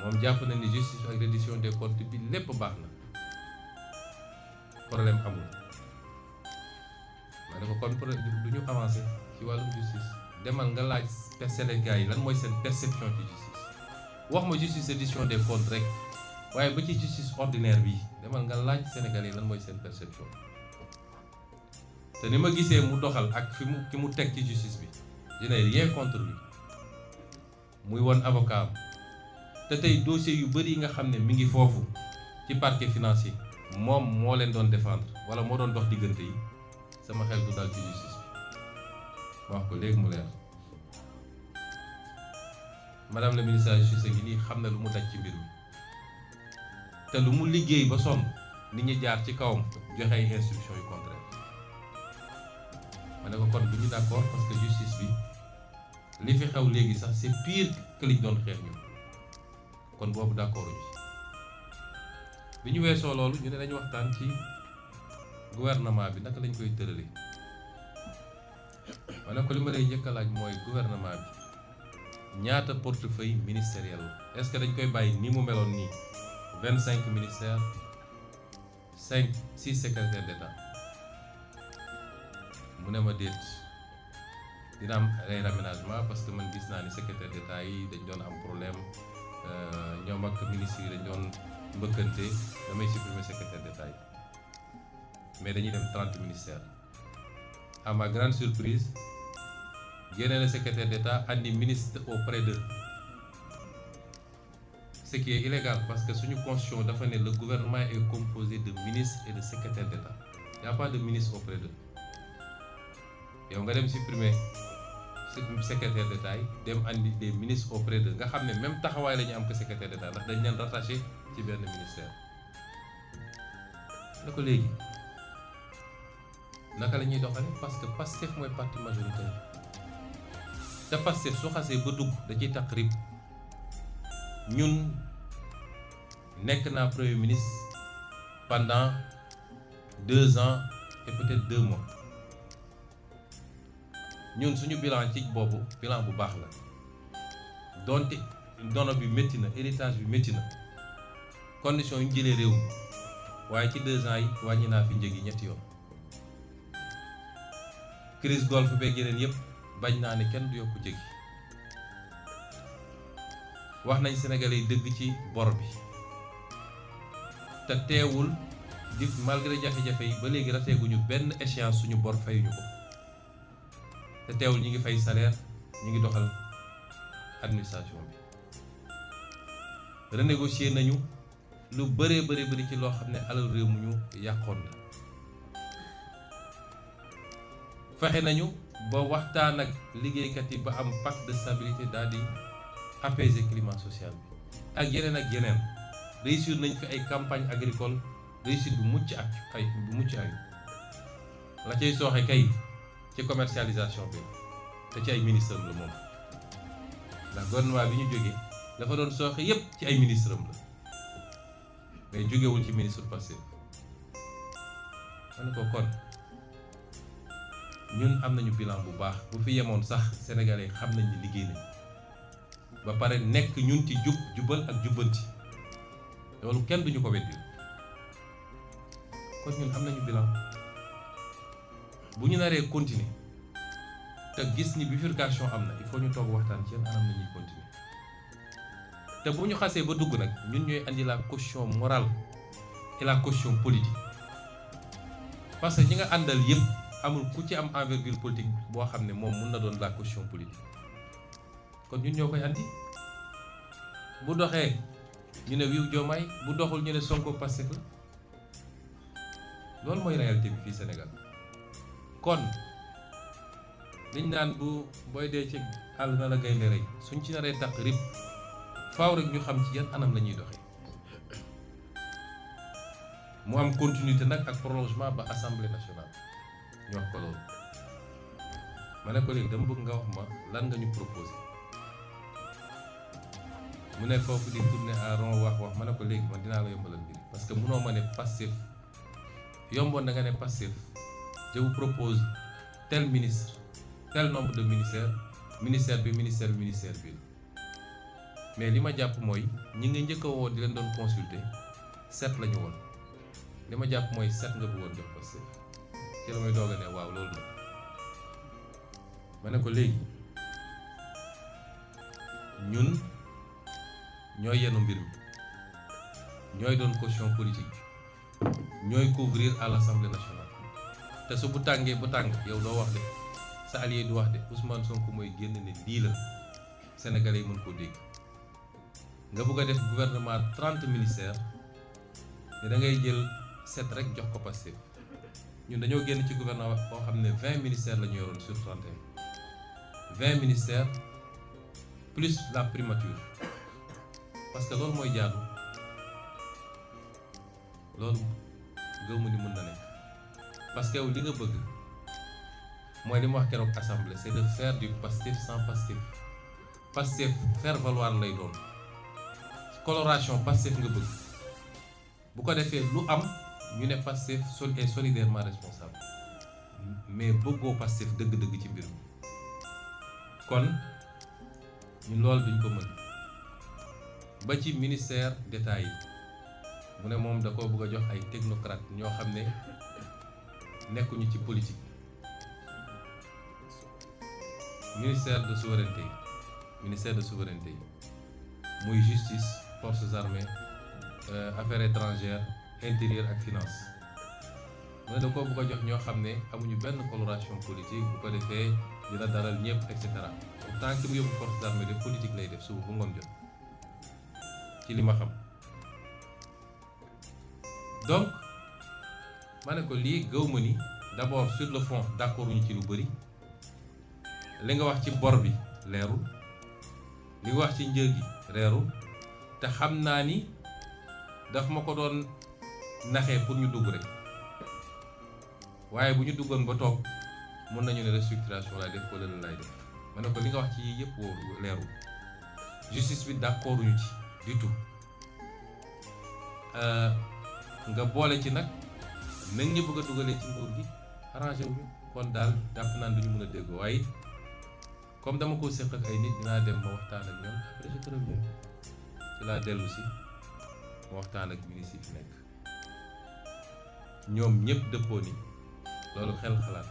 moom jàpp na ni justice ak reddition des comptes bi lépp baax na problème amul ma ne ko kon du ñu avancé ci wàllum justice demal nga laaj Sénégal yi lan mooy seen perception ci justice wax ma justice reddition des comptes rek waaye ba ci justice ordinaire bi demal nga laaj Sénégal yi lan mooy seen perception te ni ma gisee mu doxal ak ki mu teg ci justice bi je n'ai rien contre lui muy woon avocat am te tey dossier yu bëri yi nga xam ne mi ngi foofu ci parquet financier moom moo leen doon défendre wala moo doon dox diggante yi sama xel du dal ci justice bi ma wax ko léegi mu leer madame la ministre de la justice ngi nii xam na lu mu daj ci mbir mi te lu mu liggéey ba sonn nit ñi jaar ci kawam joxe ay instructions yu contraire ma ne ko kon bu ñu d'accord parce que justice bi li fi xew léegi sax c'est pire que liñ doon xeex ñu kon boobu d'accord ñu bi ñu weesoo loolu ñu ne dañu waxtaan ci gouvernement bi naka lañ koy tëralee ma ne ko li ma lay njëkk a laaj mooy gouvernement bi ñaata portefeuille ministériel la est-ce que dañ koy bàyyi ni mu meloon nii 25 ministères 6 secrétaires d'État mu ne ma déet dina am ay aménagement parce que man gis naa ni secrétaire d'État yi dañ doon am problème ñoom ak ministres yi dañ doon mbëkkante damay supprimer secrétaire d'État yi mais dañuy dem 30 ministères à ma grande surprise génne na secrétaire d'État andi ministre auprès d'eux ce qui est illégal parce que suñu constitution dafa ne le gouvernement est composé de ministres et de secrétaires d'État il n'y a pas de ministre auprès d'eux yow nga dem supprimer secrétaire d'État yi dem andi des ministres auprès d'eux nga xam ne même taxawaay la ñu am que secrétaire d'État ndax dañ leen rattaché ci benn ministère ne ko léegi naka la ñuy doxale parce que Pastef mooy parti majoritaire te Pastef su xasee ba dugg da ciy taq rib ñun nekk naa premier ministre pendant 2 ans et peut-être 2 mois ñun suñu bilan ci boobu bilan bu baax la donte ndono bi métti na héritage bi métti na condition yu ñu jëlee réew mi waaye ci 2 ans yi wàññi naa fi njëg yi 3 yoon crise golfe beeg yeneen yëpp bañ naa ne kenn du yokku njëg yi wax nañ Sénégalais yi dëgg ci bor bi te teewul di malgré jafe-jafe yi ba léegi rateeguñu benn échéance suñu bor fayuñu ko te teewul ñu ngi fay salaire ñu ngi doxal administration bi renégocier nañu lu bëree bëri ci loo xam ne alal réew mu ñu yàqoon la fexe nañu ba waxtaan ak liggéeykat yi ba am pacte de stabilité daal di apaiser climat social bi ak yeneen réussir nañ fi ay campagne agricole réussite bu mucc ay la cay sooxe kay ci commercialisation bi te ci ay ministre am la moom ndax gouvernement bi ñu jógee dafa doon sooxe yépp ci ay ministre am la mais jógewul ci ministre passé ma ne ko kon ñun am nañu bilan bu baax bu fi yemoon sax sénégalais xam nañ ni liggéey nañ ba pare nekk ñun ci jubal ak jubbanti loolu kenn duñu ko weddi kon ñun am nañu bilan bu ñu naree continuer te gis ni bifurcation am na il faut ñu toog waxtaan ci yenn anam la ñuy continuer te bu ñu xasee ba dugg nag ñun ñooy andi la caution morale et la caution politique parce que ñi nga àndal yépp amul ku ci am envergure politique boo xam ne moom mun na doon la caution politique kon ñun ñoo koy andi bu doxee ñu ne wiiw Diomaye bu doxul ñu ne Sonko Pastef la loolu mooy réalité bi fii Sénégal kon liñ naan bu booy dee ci àll na la gaynde rey suñ ci naree taq rib faaw rek ñu xam ci yan anam la ñuy doxee mu am continuité nag ak prolongement ba assemblée nationale ñu wax ko loolu ma ne ko léegi dama bëgg nga wax ma lan nga ñu proposé mu ne foofu di tourner à rond wax ma ne ko léegi man dinaa la yombalal mbir parce que munoo ma ne Pastef yomboon na nga ne Pastef je vous propose tel ministre tel nombre de ministère bi mais li ma jàpp mooy ñi nga njëkk a woo di leen doon consulter 7 la ñu woon li ma jàpp mooy 7 nga bëggoon jox Pastef ci la may doog a ne waaw loolu la ma ne ko léegi ñun ñooy yenu mbir mi ñooy doon caution politique bi ñooy couvrir à l'Assemblée nationale te su bu tàngee ba tàng yow doo wax de sa allié du wax de Ousmane Sonko mooy génn ne lii la Sénégalais yi mën koo dégg nga bëgg a def gouvernement 30 ministères te da ngay jël 7 rek jox ko Pastef ñun dañoo génn ci gouvernement boo xam ne 20 ministères la ñu yoroon sur 31 20 ministères plus la primature parce que loolu mooy jaadu loolu gëmu ni mën na nekk parce que yow li nga bëgg mooy li ma wax keroog assemblée c'est de faire du Pastef sans Pastef. Pastef faire valoir lay doon coloration Pastef nga bëgg bu ko defee lu am ñu ne Pastef est solidairement responsable mais bëggoo Pastef dëgg-dëgg ci mbir mi kon ñun loolu duñ ko mën ba ci ministère d'État yi mu ne moom da ko bëgg a jox ay technocrate ñoo xam ne nekkuñu ci politique ministère de souveraineté yi muy justice forces armées affaires étrangères intérieur ak finance mu ne da ko bëgg a jox ñoo xam ne amuñu benn coloration politique bu ko defee dina dalal ñëpp et cetera tant que mu yóbbu forces armées de politique lay def suba bu ngoon jot ci li ma xam donc ma ne ko lii gëw ma ni d'abord sur le fond d'accord ñu ci lu bëri li nga wax ci bor bi leerul li nga wax ci njëg gi leerul te xam naa ni daf ma ko doon naxee pour ñu dugg rek waaye bu ñu duggoon ba toog mën nañu ne restructuration laay def wala la lay def ma ne ko li nga wax ci yii yëpp woo leerul justice bi d'accord ñu ci du tout nga boole ci nag nañ ñu bëgg a dugalee ci nguur gi arrangé wu kon daal jàpp naan duñu mën a déggoo waaye comme dama ko séq ak ay nit dinaa dem ma waxtaan ak ñoom après je te reviens ci laa dellu si ma waxtaan ak ministre yi fi nekk ñoom ñëpp dëppoo ni loolu xel xalaat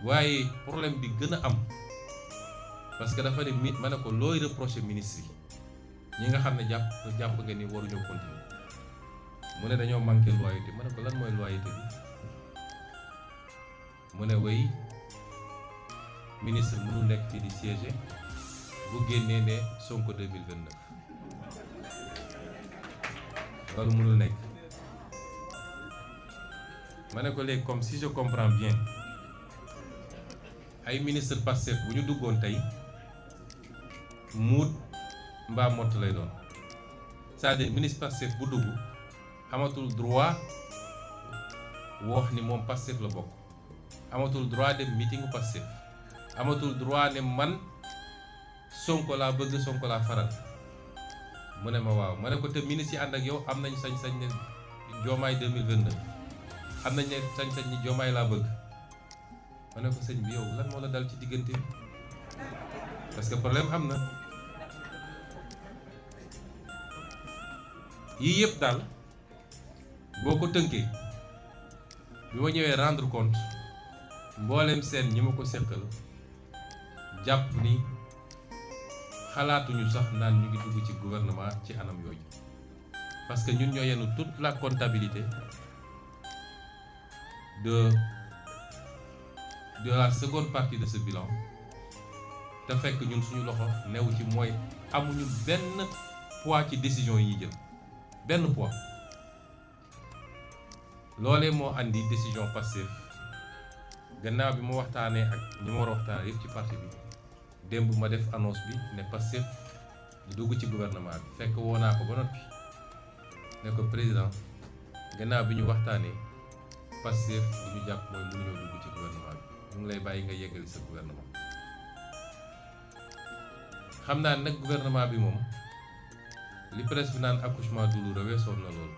waaye problème bi gën a am parce que dafa ne ma ne ko looy reprocher ministre yi ñi nga xam ne jàpp nga ni waruñoo continuer mu ne dañoo manqué loyauté ma ne ko lan mooy loyauté bi mu ne way ministre mënul nekk fii di siéger bu génnee ne Sonko 2029 loolu mënul nekk ma ne ko léegi comme si je comprends bien ay ministre Pastef bu ñu duggoon tey muut mbaa mott lay doon c'est-à-dire ministre Pastef bu dugg amatul droit wax ni moom Pastef la bokk amatul droit dem meeting Pastef amatul droit ne man Sonko laa bëgg Sonko laa faral mu ne ma waaw ma ne ko te ministre yi ànd ak yow am nañ sañ-sañ ne Diomaye 2029 am nañ ne sañ-sañ ni Diomaye laa bëgg ma ne ko sëñ bi yow lan moo la dal ci diggante bi parce que problème am na yii yëpp daal boo ko tënkee bi ma ñëwee rendre compte mboolem seen ñi ma ko seqal jàpp ni xalaatuñu sax naan ñu ngi dugg ci gouvernement ci anam yooyu parce que ñun ñoo yenu toute la comptabilité de la seconde partie de ce bilan te fekk ñun suñu loxo newu ci mooy amuñu benn poids ci décision yi ñuy jël benn poids loolee moo andi décision Pastef gannaaw bi ma waxtaanee ak ñi ma war a waxtaanee yëpp ci parti bi démb ma def annonce bi ne Pastef du dugg ci gouvernement bi fekk woo naa ko ba noppi ne ko président gannaaw bi ñu waxtaanee Pastef li ñu jàpp mooy mënuñoo dugg ci gouvernement bi mu ngi lay bàyyi nga yeggali sa gouvernement xam naa nag gouvernement bi moom li presse bi naan accouchement douloureux weesoon na loolu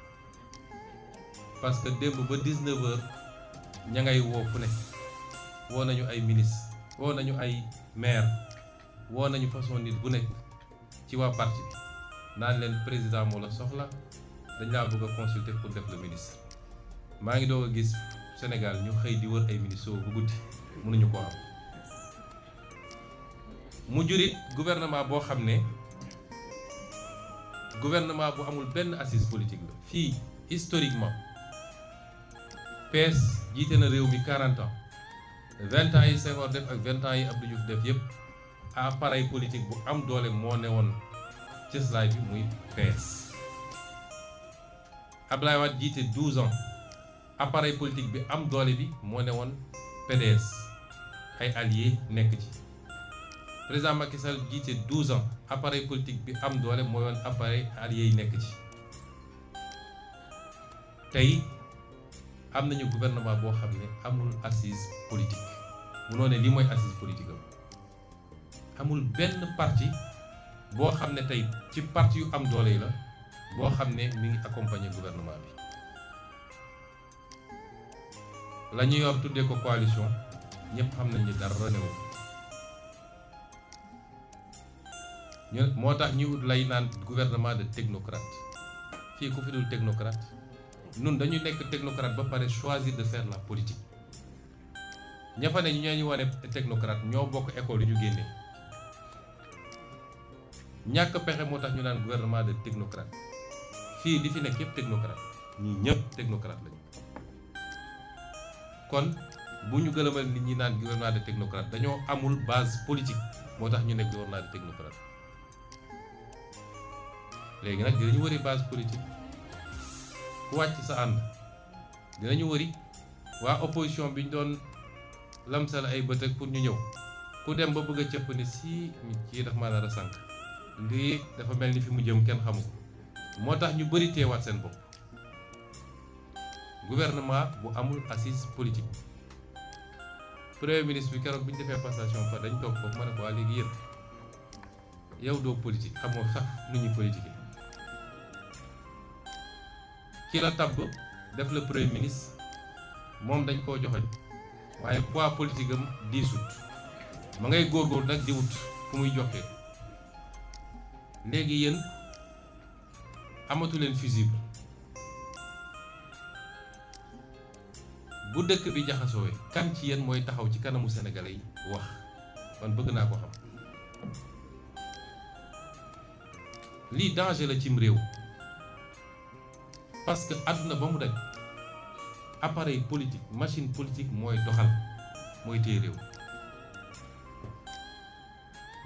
parce que démb ba 19h ña ngay woo fu ne woo nañu ay ministre woo nañu ay maire woo nañu façon nit bu nekk ci waa parti bi naan leen président moo la soxla dañ laa bëgg a consulter pour def le ministre maa ngi doog a gis Sénégal ñu xëy di wër ay ministres bu guddi mënuñu ko am mu jurit gouvernement boo xam ne gouvernement bu amul benn assise politique la fii historiquement PS jiite na réew mi 40 ans 20 ans yi Senghor def ak 20 ans yi Abdou Diouf def yépp appareil politique bu am doole moo newoon cëslaay bi muy PS Abdoulaye Wade jiite 12 ans appareil politique bi am doole bi moo newoon PDS ay alliés nekk ci président Macky Sall jiite 12 ans appareil politique bi am doole mooy woon appareil allié yi nekk ci tey am nañu gouvernement boo xam ne amul assise politique munoo ne lii mooy assise politique amul benn parti boo xam ne tey ci parti yu am doole yi la boo xam ne mi ngi accompagner gouvernement bi la ñu yor tuddee ko coalition ñëpp xam nañ ni dara newul ñu moo tax ñu ut lay naan gouvernement de technocrate fii ku fi dul technocrate ñun dañu nekk technocrate ba pare choisir de faire la politique ña fa ne ñoo ñu wane technocrate ñoo bokk école yu ñu génnee ñàkk pexe moo tax ñu naan gouvernement de technocrate fii li fi nekk yëpp technocrate ñii ñëpp technocrate lañu kon bu ñu gëlëmal nit ñi naan gouvernement de technocrate dañoo amul base politique moo tax ñu nekk gouvernement de technocrate léegi nag dinañu wëri base politique ku wàcc sa ànd dinañu wëri waa opposition bi ñu doon lamsal ay bët ak pour ñu ñëw ku dem ba bëgg a cëpp ni si kii daf maa nar a sànq lii dafa mel ni fi mu jëm kenn xamu ko moo tax ñu bëri teewaat seen bopp gouvernement bu amul assise politique premier ministre bi keroog bi ñu defee passation fa dañ toog foofu ma ne ko waa léegi yéen yow doo politique xamoo sax nu ñuy politique ki la tabb def le premier ministre moom dañ koo joxoñ waaye poids politique am diisut ma ngay góorgóorlu nag di wut fu muy joxee léegi yéen amatu leen fusible bu dëkk bi jaxasoowee kan ci yéen mooy taxaw ci kanamu sénégalais yi wax man bëgg naa ko xam lii danger la cim réew parce que àdduna ba mu daj appareil politique machine politique mooy doxal mooy téye réew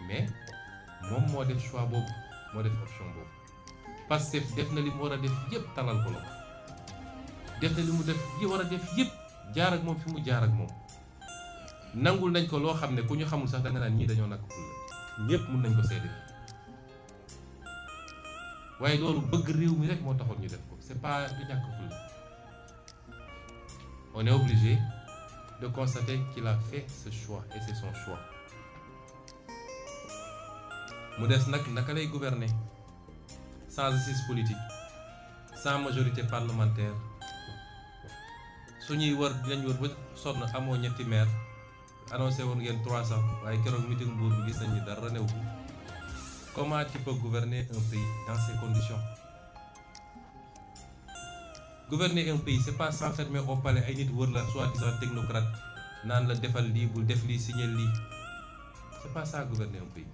mais moom moo def choix boobu moo def option boobu Pastef def na li mu war a def yëpp talal ko loxo def na li mu def yi war a def yëpp jaar ak moom fi mu jaar ak moom nangul nañ ko loo xam ne ku ñu xamul sax da nga naan ñii dañoo nakk ful la ñëpp mun nañ ko seede waaye loolu bëgg réew mi rek moo taxoon ñu def ko c'est pas du ñàkk ful la on est obligé de constater qu'il a fait ce choix et c'est son choix mu des nag naka lay gouverner sans assise politique sans majorité parlementaire su ñuy wër dinañ wër ba sonn amoo ñetti maire annoncé woon ngeen 300 waaye keroog meeting Mbour bi gis nañ ni dara new ko comment tu peux gouverner un pays dans ces conditions gouverner un pays c'est pas s'enfermer au palais ay nit wër la soi-disant technocrate naan la defal lii bul def lii signal lii c'est pas ça gouverner un pays.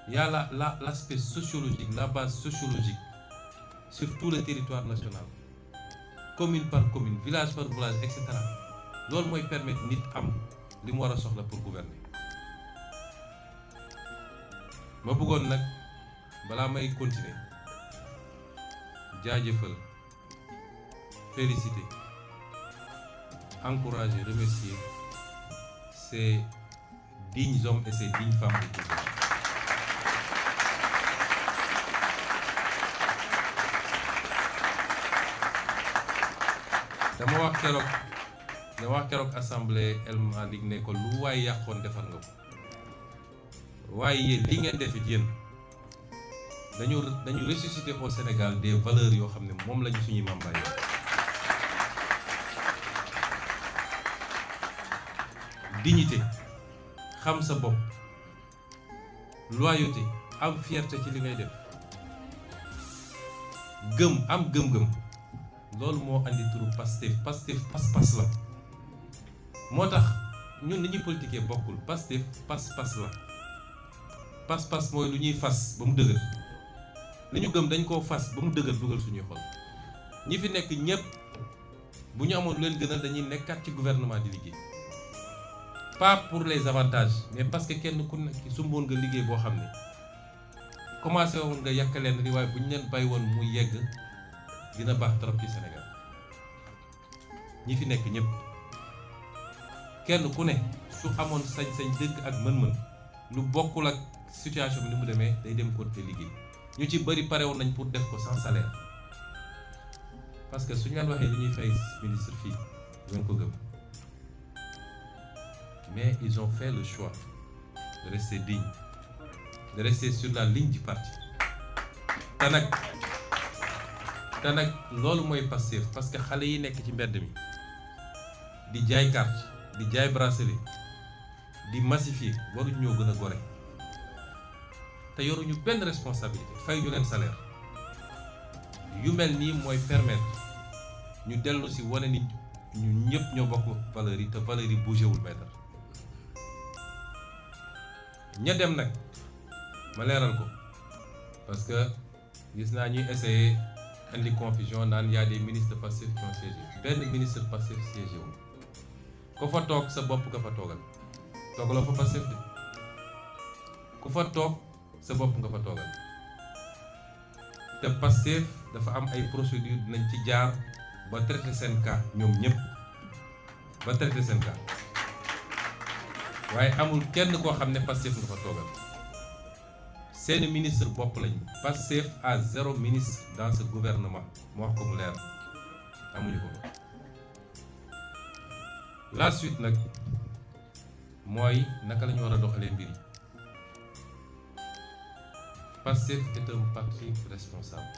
Il y a l'aspect sociologique, la base sociologique sur tout le territoire national, commune par commune, village par village, etc. loolu mooy permettre nit am li mu war a soxla pour gouverner. ma bëggoon nag balaa may continuer jaajëfal féliciter encourager remercier ces dignes hommes et ces dignes femmes de Touba. dama wax keroog assemblée El Malick ne ko lu waay yàqoon defar nga ko waaye yéen li ngeen def it yéen dañu ressusciter au Sénégal des valeurs yoo xam ne moom lañu suñuy maam bàyyi dignité xam sa bopp loyauté am fierté ci li ngay def am gëm-gëm loolu moo andi turu Pastef pas-pas la moo tax ñun ni ñuy politiquer bokkul Pastef pas-pas la pas-pas mooy lu ñuy fas ba mu dëgër li ñu gëm dañ koo fas ba mu dëgër dugal suñuy xol ñi fi nekk ñépp bu ñu amoon leen gënal dañuy nekkaat ci gouvernement di liggéey pas pour les avantages mais parce que kenn ku nekk sumboon nga liggéey boo xam ne commencé woon nga yàq leen di waaye bu ñu leen bàyyi woon mu yegg dina baax trop ci Sénégal ñi fi nekk ñëpp kenn ku ne su amoon sañ-sañ dëgg ak mën-mën lu bokkul ak situation bi ni mu demee day dem continuer liggéey ñu ci bëri parewoon nañ pour def ko sans salaire parce que suñu leen waxee li ñuy fay ministre fii doon ko gëm mais ils ont fait le choix de rester digne de rester sur la ligne du parti te nag loolu mooy Pastef parce que xale yi nekk ci mbedd mi di jaay carte di jaay bracelet di massifier waruñu ñoo gën a gore te yoruñu benn responsabilité fay ñu leen salaire yu mel nii mooy permettre ñu dellu si wane ni ñu ñëpp ñoo bokk valeurs yi te valeurs yi bougé wul mètre ña dem nag ma leeral ko parce que gis naa ñuy essayer indi confusion naan y a des ministres de Pastef qui ont siégé benn ministre de Pastef siégé wu ku fa toog sa bopp nga fa toogal toogaloo fa Pastef de ku fa toog sa bopp nga fa toogal te Pastef dafa am ay procédures dinañ ci jaar ba traité seen cas ñoom ñëpp ba traité seen cas waaye amul kenn koo xam ne Pastef nga fa toogal seeni ministre bopp lañu Pastef à 0 ministre dans ce gouvernement mu wax ko mu leer amuñu ko. La suite nag mooy naka la ñu war a doxalee mbir yi Pastef est un parti responsable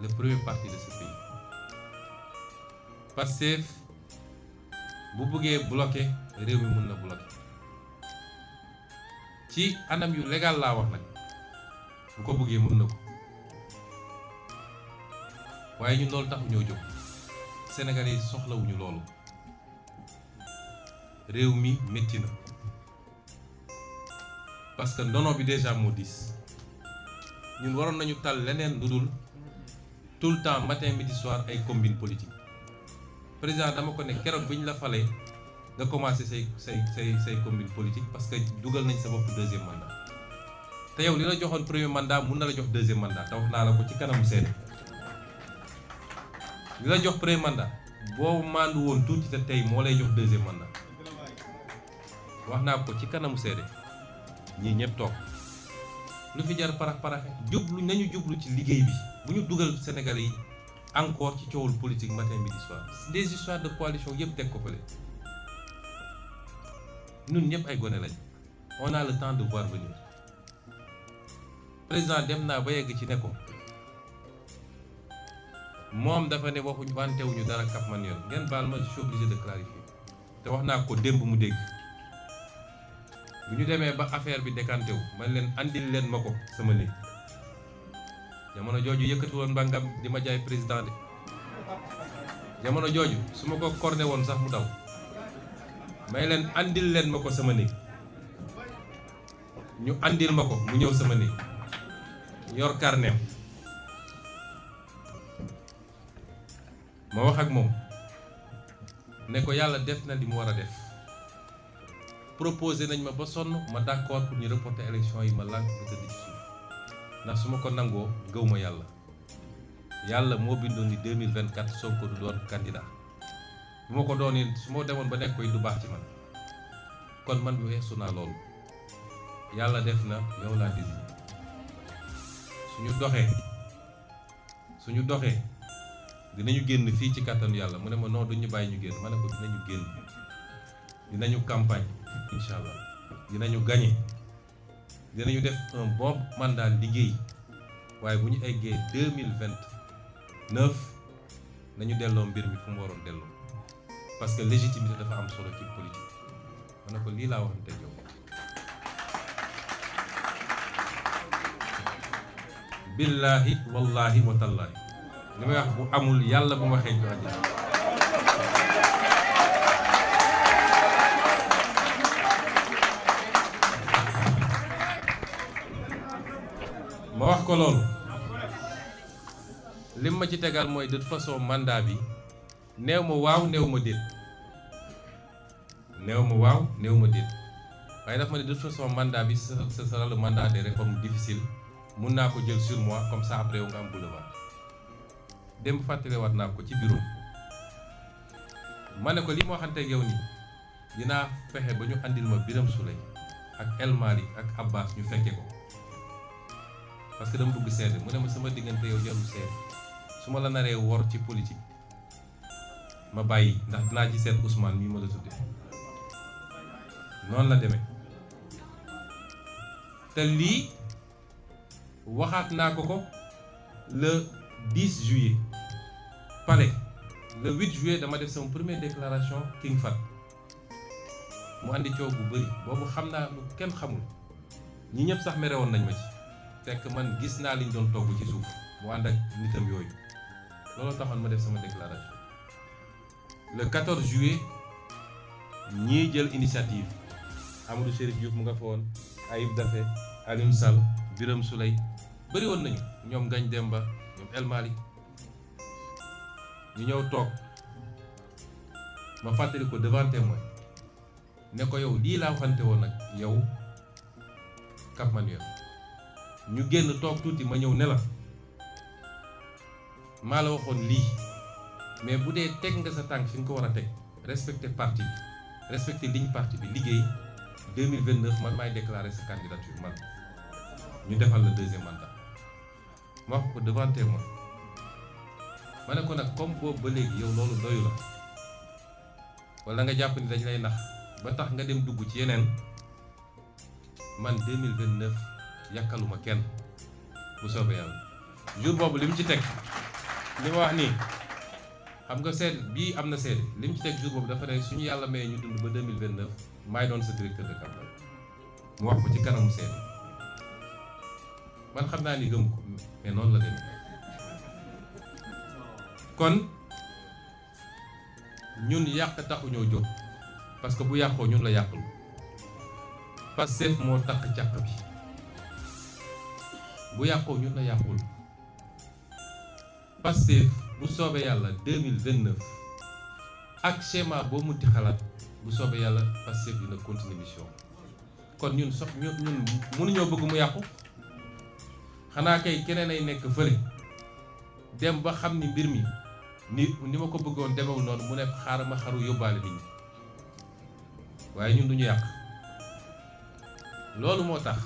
le premier parti de ce pays Pastef bu bëggee bloquer réew mi mën na bloquer ci anam yu légal laa wax nag bu ko bëggee mën na ko waaye ñun loolu taxu ñoo jóg Sénégalais yi soxlawuñu loolu réew mi métti na parce que ndono bi déjà moo diis ñun waroon nañu tal leneen lu dul tout le temps matin midi soir ay combine politique président dama ko ne keroog bi ñu la falee nga commencé say combine politique parce que dugal nañ sa bopp deuxième mandat te yow li la joxoon premier mandat mun na la jox deuxième mandat te wax naa la ko ci kanamu seede li la jox premier mandat boo maandu woon tuuti te tey moo lay jox deuxième mandat wax naa ko ci kanamu seede ñii ñëpp toog lu fi jar paraxe jublu nañu jublu ci liggéey bi bu ñu dugal Sénégalais yi encore ci coowul politique matin midi soir des histoires de coalition yëpp teg ko fële ñun ñëpp ay gone lañ on a le temps de voir venir président dem naa ba yegg ci ne ko moom dafa ne waxuñu wantewuñu dara Cap Manuel ngeen baal ma je suis obligé de clarifier te wax naa ko démb mu dégg bu ñu demee ba affaire bi décanté wu man leen andil leen ma ko sama néeg jamono jooju yëkkati woon mbàngam di ma jaay président de jamono jooju su ma ko corné woon sax mu daw may leen andil leen ma ko sama néeg ñu andil ma ko mu ñëw sama néeg yor carnet ma wax ak moom ne ko yàlla def na li mu war a def proposé nañ ma ba sonn ma d'accord pour ñu reporter élection yi ma lànk ba tëdd ci suuf ndax su ma ko nangoo gëw ma yàlla moo bindoon ni 2024 Sonko du doon candidat bu ma ko doon su ma demoon ba nekk koy du baax ci man kon man bi weesu naa loolu yàlla def na yow laa désigné suñu doxee dinañu génn fii ci kàttanu yàlla mu ne ma non duñu bàyyi ñu génn ma ne ko dinañu génn dinañu campagne incha allah dinañu gagné dinañu def un bon mandat liggéey waaye bu ñu eggee 2029 nañu delloo mbir mi fu mu waroon delloo parce que légitimité dafa am solo ci politique ma ne ko lii laa waxante yow billaahi wallaahi wa tallaahi li may wax bu amul yàlla bu ma xeeñ ko àddina ma wax ko loolu lim ma ci tegal mooy de toute façon mandat bi néew ma waaw néew ma déet waaye daf ma ne de toute façon mandat bi ce sera le mandat des réformes difficiles mun naa ko jël sur moi comme ça après yow nga am boulevard démb fàttaliwaat naa ko ci bureau ma ne ko li ma waxante ak yow nii dinaa fexe ba ñu andil ma Birame Souleye ak El Malick ak Abbas ñu fekke ko parce que dama bëgg seede mu ne ma sama diggante yow jarul seede su ma la naree wor ci politique ma bàyyi ndax dinaa ci seet Ousmane mii ma la tudde noonu la demee te lii waxaat naa ko le 10 juillet palais le 8 juillet dama def sama première déclaration King Fahd mu andi coow bu bëri boobu xam naa lu kenn xamul ñi ñëpp sax mere woon nañ ma ci fekk man gis naa liñ doon togg ci suuf mu ànd ak nitam yooyu loolu taxoon ma def sama déclaration le 14 juillet ñii jël initiative Amadou Chérif Diouf mu nga fa woon Ayib Daffé Alioune Sall Birame Souleye bëri woon nañu ñoom Ngagne Demba ñoom El Malick ñu ñëw toog ma fàttali ko devant témoin ne ko yow lii laa waxante woon nag yow Cap Manuel ñu génn toog tuuti ma ñëw ne la maa la waxoon lii mais bu dee teg nga sa tànk fi nga ko war a teg respecter parti bi respecter ligne parti bi liggéey 2029 man maay déclarer sa candidature man ñu defal le deuxième mandat ma wax ko devant témoin ma ne ko nag comme boobu ba léegi yow loolu doyu la wala nga jàpp ni dañ lay nax ba tax nga dem dugg ci yeneen man 2029 yàkkaluma kenn bu soobee yàlla jour boobu li mu ci teg li ma wax nii xam nga seede bii am na seede li mu ci teg jour boobu dafa ne suñu yàlla mayee ñu dund ba 2029 maay doon sa directeur de campagne mu wax ko ci kanamu seede man xam naa ni gëm ko mais noonu la demee kon ñun yàq taxuñoo jóg parce que bu yàqoo ñun la yàqul Pastef moo takk càq bi bu yàqoo ñun la yàqul Pastef bu soobee yàlla 2029 ak schéma boo munti xalaat bu soobee yàlla Pastef dina continuer mission kon ñun ñun mënuñoo bëgg mu yàqu xanaa kay keneen ay nekk fële dem ba xam ni mbir mi ni ma ko bëggoon demewul noonu mu nekk xaaral ma xaru yóbbaale nit ñi waaye ñun duñu yàq loolu moo tax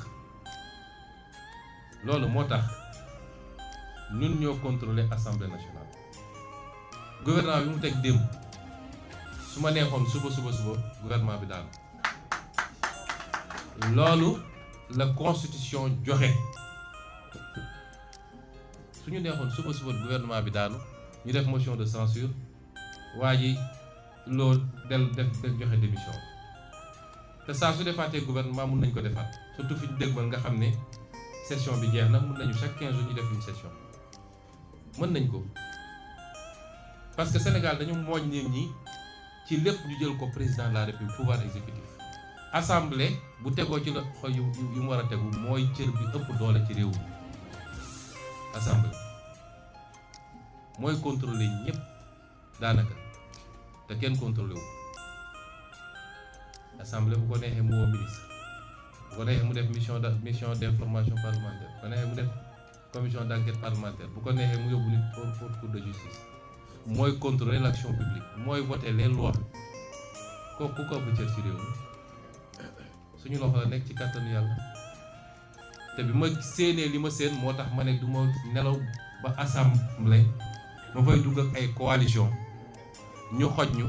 ñun ñoo contrôler assemblée nationale gouvernement bi mu teg démb su ma neexoon suba gouvernement bi daanu loolu la constitution joxe su ñu neexoon suba gouvernement bi daanu ñu def motion de censure waa ji loolu def joxe démission te saa su defaatee gouvernement mun nañ ko defaat surtout fi ñu dégmal nga xam ne session bi jeex na mun nañu chaque 15 jours ñu def une session mën nañ ko parce que Sénégal dañu mooñ nit ñi ci lépp ñu jël ko président de la république pouvoir exécutif assemblée bu tegoo ci la xoy yu mu war a tegu mooy cër bi ëpp doole ci réew mi assemblée mooy contrôler ñëpp daanaka te kenn contrôlé wu assemblée bu ko neexee mu woo ministre bu ko neexee mu def mission d'information parlementaire bu ko neexee mu def commission d'enquête parlementaire bu ko neexee mu yóbbu nit haute cour de justice mooy contrôler l'action publique mooy voter les lois kooku ko ëpp cër ci réew mi suñu loxo la nekk ci kàttanu yàlla te bi ma séenee li ma seen moo tax ma ne du ma nelaw ba assemblée ma fay dugg ak ay coalition ñu xoj ñu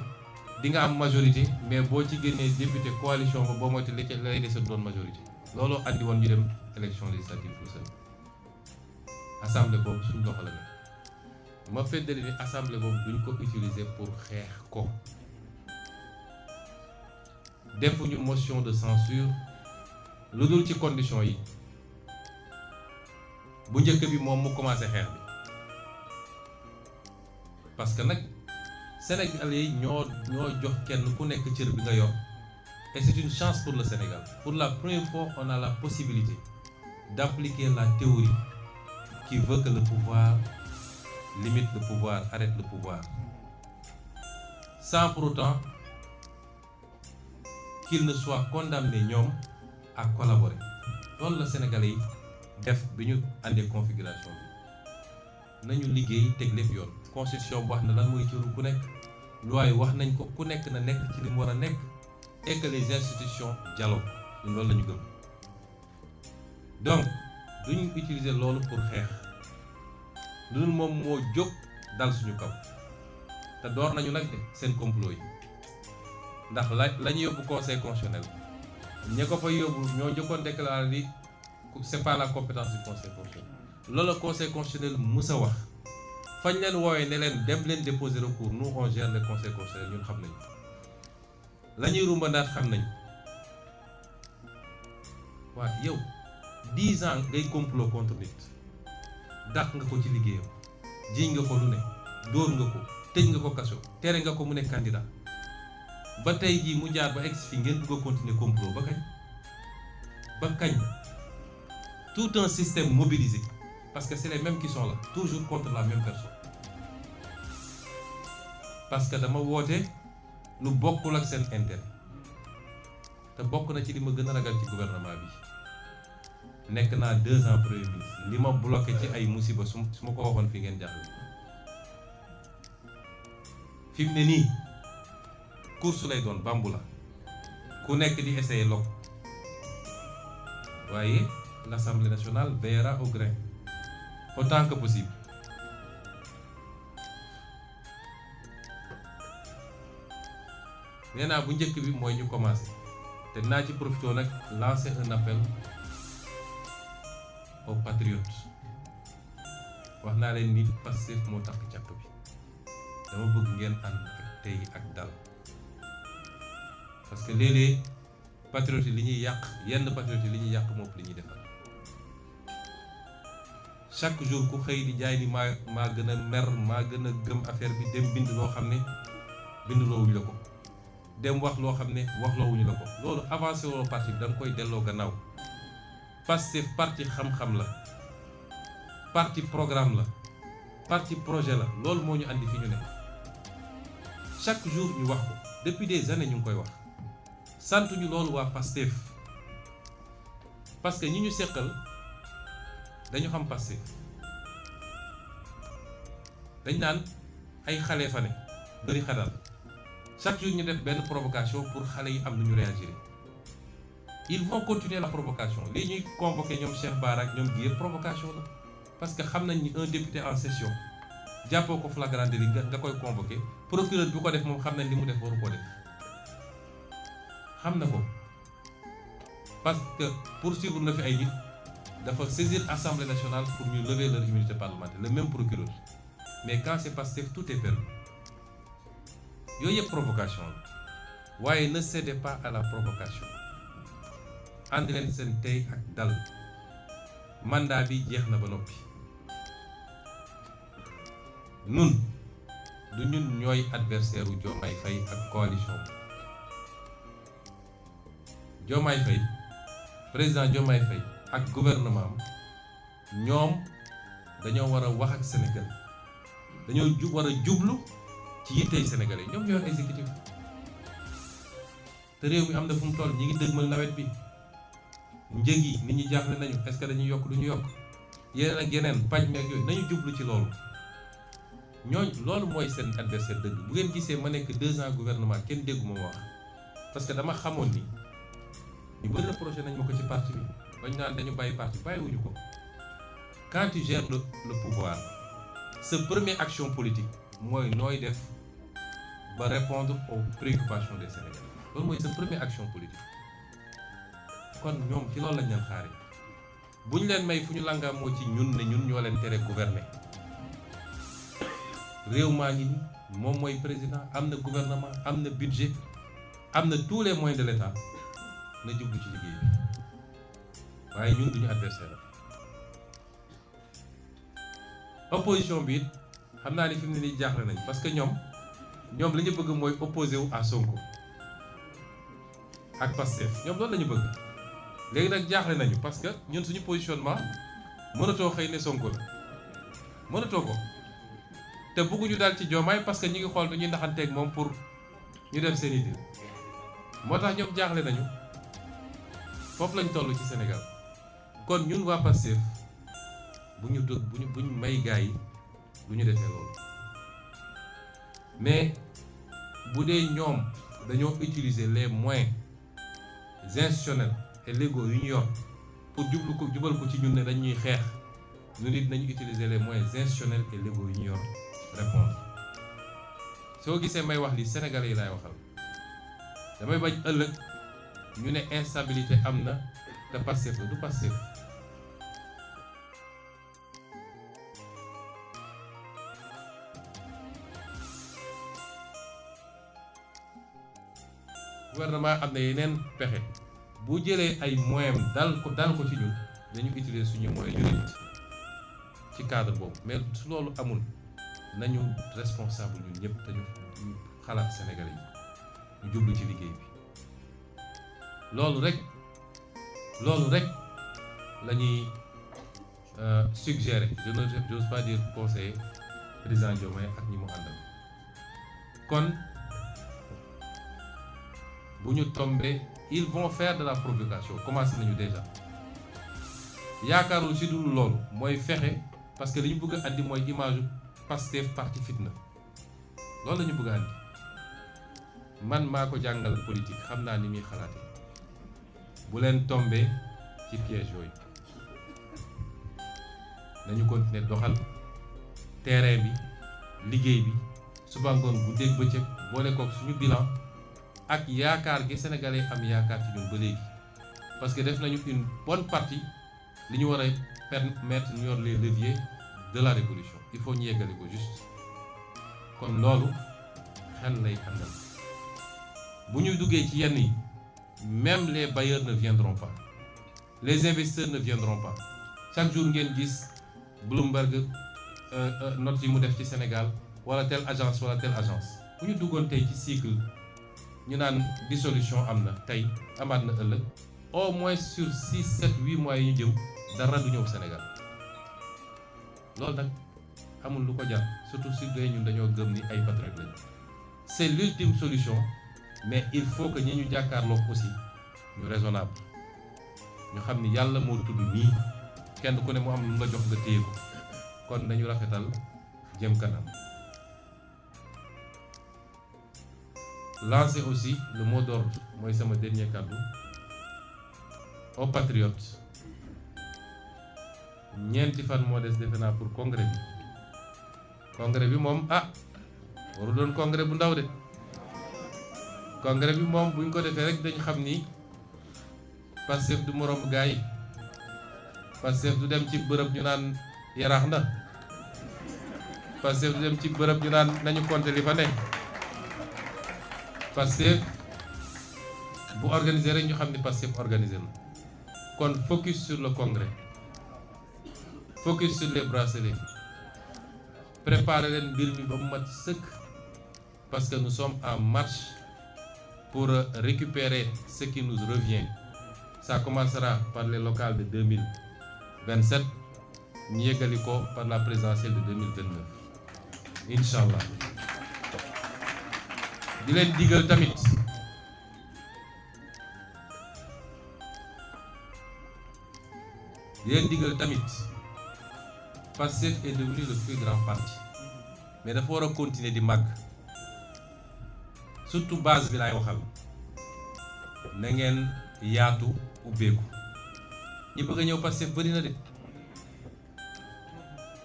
di nga am majorité mais boo ci génnee député coalition ba boo moytu li ci lay dese doon majorité looloo andi woon ñu dem élection législative pour seul assemblée boobu suñu loxo la nekk ma feddali ni assemblée boobu duñ ko utiliser pour xeex ko defuñu motion de censure lu dul ci condition yi bu njëkk bi moom mu commencé xeex bi parce que nag Sénégalais yi ñoo jox kenn ku nekk cër bi nga yor et c'est une chance pour le Sénégal pour la première fois on a la possibilité d'appliquer la théorie qui veut que le pouvoir limite le pouvoir, arrête le pouvoir sans pour autant qu'il ne soit condamné ñoom à collaborer loolu la Sénégalais yi def bi ñu àndee configuration bi nañu liggéey teg lépp yoon constitution bu wax na lan mooy cëru ku nekk loi yi wax nañ ko ku nekk na nekk ci li mu war a nekk et que les institutions dialoguent ñun loolu la ñu gëm donc duñu utiliser loolu pour xeex lu moom moo jóg dal suñu kaw te door nañu nag seen complot yi ndax la ñu yóbbu conseil constitutionnel ña ko fa yóbbu ñoo njëkkoon déclaré ni c'est pas la compétence du conseil constitutionnel loolu la conseil constitutionnel mus a wax fañ leen woowee ne leen dem leen déposer recours nous on gère le conseil constitutionnel ñun xam nañu la ñuy rumbandaat xam nañu waa yow 10 ans ngay complot contre nit dàq nga ko ci liggéeyam jiñ nga ko lu ne dóor nga ko tëj nga ko kaso tere nga ko mu ne candidat ba tey jii mu jaar ba egg fi ngeen bëgg a continuer complot ba kañ tout un système mobilisé parce que c'est les mêmes qui sont là toujours contre la même personne parce que dama woote lu bokkul ak seen intérêt te bokk na ci li ma gën a ragal ci gouvernement bi nekk naa 2 ans premier ministre li ma bloqué ci ay musiba su ma ko waxoon fi ngeen jàll fi mu ne nii course lay doon bambu la ku nekk di essayer lok waaye l'Assemblée nationale veillera au grain autant que possible nee naa bu njëkk bi mooy ñu commencé te naa ci profité nag lancer un appel aux patriotes wax naa leen ni Pastef moo takk càpp bi dama bëgg ngeen ànd ak tey ak dal parce que léeg-léeg patriotes yi li ñuy yàq yenn patriotes yi li ñuy yàq moom li ñuy defal chaque jour ku xëy di jaay ni maa gën a mer maa gën a gëm affaire bi dem bind loo xam ne binduloo wuñu la ko dem wax loo xam ne waxloo wuñu la ko loolu avancé woo parti bi da nga koy delloo gannaaw Pastef parti xam-xam la parti programme la parti projet la loolu moo ñu andi fi ñu ne chaque jour ñu wax ko depuis des années ñu ngi koy wax santuñu loolu waa Pastef parce que ñi ñu seqal dañu xam Pastef dañ naan ay xale fa ne bëri xadal chaque jour ñu def benn provocation pour xale yi am nu ñu réagir ils vont continuer la provocation lii ñuy convoqué ñoom Cheikh Bara ak ñoom Guèye provocation la parce que xam nañ ni un député en session jàppoo ko flagrant délit nga koy convoqué procureur bi ko def moom xam nañ li mu def waru ko def xam na ko parce que poursuivre na fi ay nit dafa saisir Assemblée nationale pour ñu lever leur immunité parlementaire le même procureur mais quand c'est Pastef tout est permis yooyu yëpp provocation la waaye ne cédez pas à la provocation ànd leen seen tey ak dal mandat bi jeex na ba noppi nun du ñun ñooy adversaire u Diomaye Faye ak coalition Diomaye Faye président Diomaye Faye ak gouvernement am ñoom dañoo war a wax ak Sénégal dañoo war a jublu ci yittey Sénégalais ñoom ñoo exécutif te réew mi am na fu mu toll ñi ngi dëgmal nawet bi njëg yi nit ñi jaaxle nañu est-ce que dañuy yokk du ñu yokk yeneen ak yeneen paj meeg yooyu nañu jublu ci loolu loolu mooy seen adversaire dëgg bu ngeen gisee ma nekk 2 ans gouvernement kenn dégguma ma wax parce que dama xamoon ni ñu bëri reproché nañ ma ko ci parti bi bañ naan dañu bàyyi parti bàyyiwuñu ko quand tu gères le pouvoir sa première action politique mooy nooy def ba répondre aux préoccupations des Sénégalais loolu mooy sa première action politique kon ñoom ci loolu lañ leen xaare bu ñu leen may fu ñu langaamoo ci ñun ne ñun ñoo leen tere gouverner réew maa ngi ni moom mooy président am na gouvernement am na budget am na tous les moyens de l'État na jublu ci liggéey bi waaye ñun duñu adversaire opposition bi it xam naa ni fi mu ne nii jaaxle nañ parce que ñoom li ñu bëgg mooy opposé wu à Sonko ak Pastef ñoom loolu la ñu bëgg léegi nag jaaxle nañu parce que ñun suñu positionnement mënatoo xëy ne Sonko la mënatoo ko te bëgguñu daal ci Diomaye parce que ñu ngi xool dañuy naxanteeg moom pour ñu def seen i moo tax ñoom jaaxle nañu foofu lañ toll ci Sénégal kon ñun waa Pastef buñu may gaay yi du ñu defee loolu mais bu dee ñoom dañoo utiliser les moyens institutionnels et l'ego yu ñu yor pour jubal ko ci ñun ne dañuy xeex ñu nit nañu utiliser les moyens institutionnels et légaux yu ñu yor répondre. soo gisee may wax li Sénégalais yi laay waxal damay bañ ëllëg ñu ne instabilité am na te Pastef la du Pastef. gouvernement am na yeneen pexe bu jëlee ay moyens dal ko ci ñun dañu utiliser suñu moyens ñu nit ci cadre boobu mais su loolu amul nañu responsable ñun ñëpp te ñu xalaat Sénégalais yi ñu jublu ci liggéey bi loolu rek la ñuy suggérer j'ose pas dire conseiller président Diomaye ak ñi mu àndal kon bu ñu tombé ils vont faire de la provocation commencé nañu déjà yaakaarul ci dul loolu mooy fexe parce que li ñu bëgg a andi mooy image Pastef parti fitna loolu la ñu bëgg a andi man maa ko jàngal politique xam naa ni muy xalaate bu leen tombé ci piège yooyu nañu continuer doxal terrain bi liggéey bi suba ngoon bu dégg bëccëg boole kook suñu bilan ak yaakaar gi sénégalais am yaakaar ci ñun ba léegi parce que def nañu une bonne partie li ñu war a permettre ñu yor les leviers de la révolution il faut ñu yeggale ko juste kon loolu xel lay àndal bu ñu duggee ci yenn yi même les bailleurs ne viendront pas les investisseurs ne viendront pas chaque jour ngeen gis Bloomberg note yi mu def ci Sénégal wala telle agence bu ñu duggoon tey ci cycle ñu naan dissolution am na tey amaat na ëllëg au moins sur 6 7 8 mois yi ñu jëm dara du ñëw Sénégal loolu nag amul lu ko jar surtout si dee ñun dañoo gëm ni ay patriotes lañu c'est l'ultime solution mais il faut que ñi ñu jàkkaarloo aussi ñu raisonnable ñu xam ni yàlla moo tudd nii kenn ku ne mu am lu nga jox nga téye ko kon nañu rafetal jëm kanam. Lancer aussi le mot d'ordre mooy sama dernier kàddu aux patriotes ñeenti fan moo des defe naa pour congrès bi moom waru doon congrès bu ndaw de congrès bi moom buñ ko defee rek dañ xam ni Pastef du moroom gaa yi Pastef du dem ci bërëb ñu naan yaraax na Pastef du dem ci bërëb ñu naan nañu compter li fa ne Pastef bu organiser rek ñu xam ni Pastef organiser na kon focus sur le congrès focus sur les bracelets préparer leen mbir mi ba mu mat sëkk parce que nous sommes en marche pour récupérer ce qui nous revient. Ça commencera par les locales de 2027 ñu yeggali ko par la présidentielle de 2029 Inch'Allah. di leen digal tamit Pastef est devenu le plus grand parti mais dafa war a continuer di màgg surtout base bi laay waxal na ngeen yaatu ubbeeku ñi bëgg a ñëw Pastef bari na de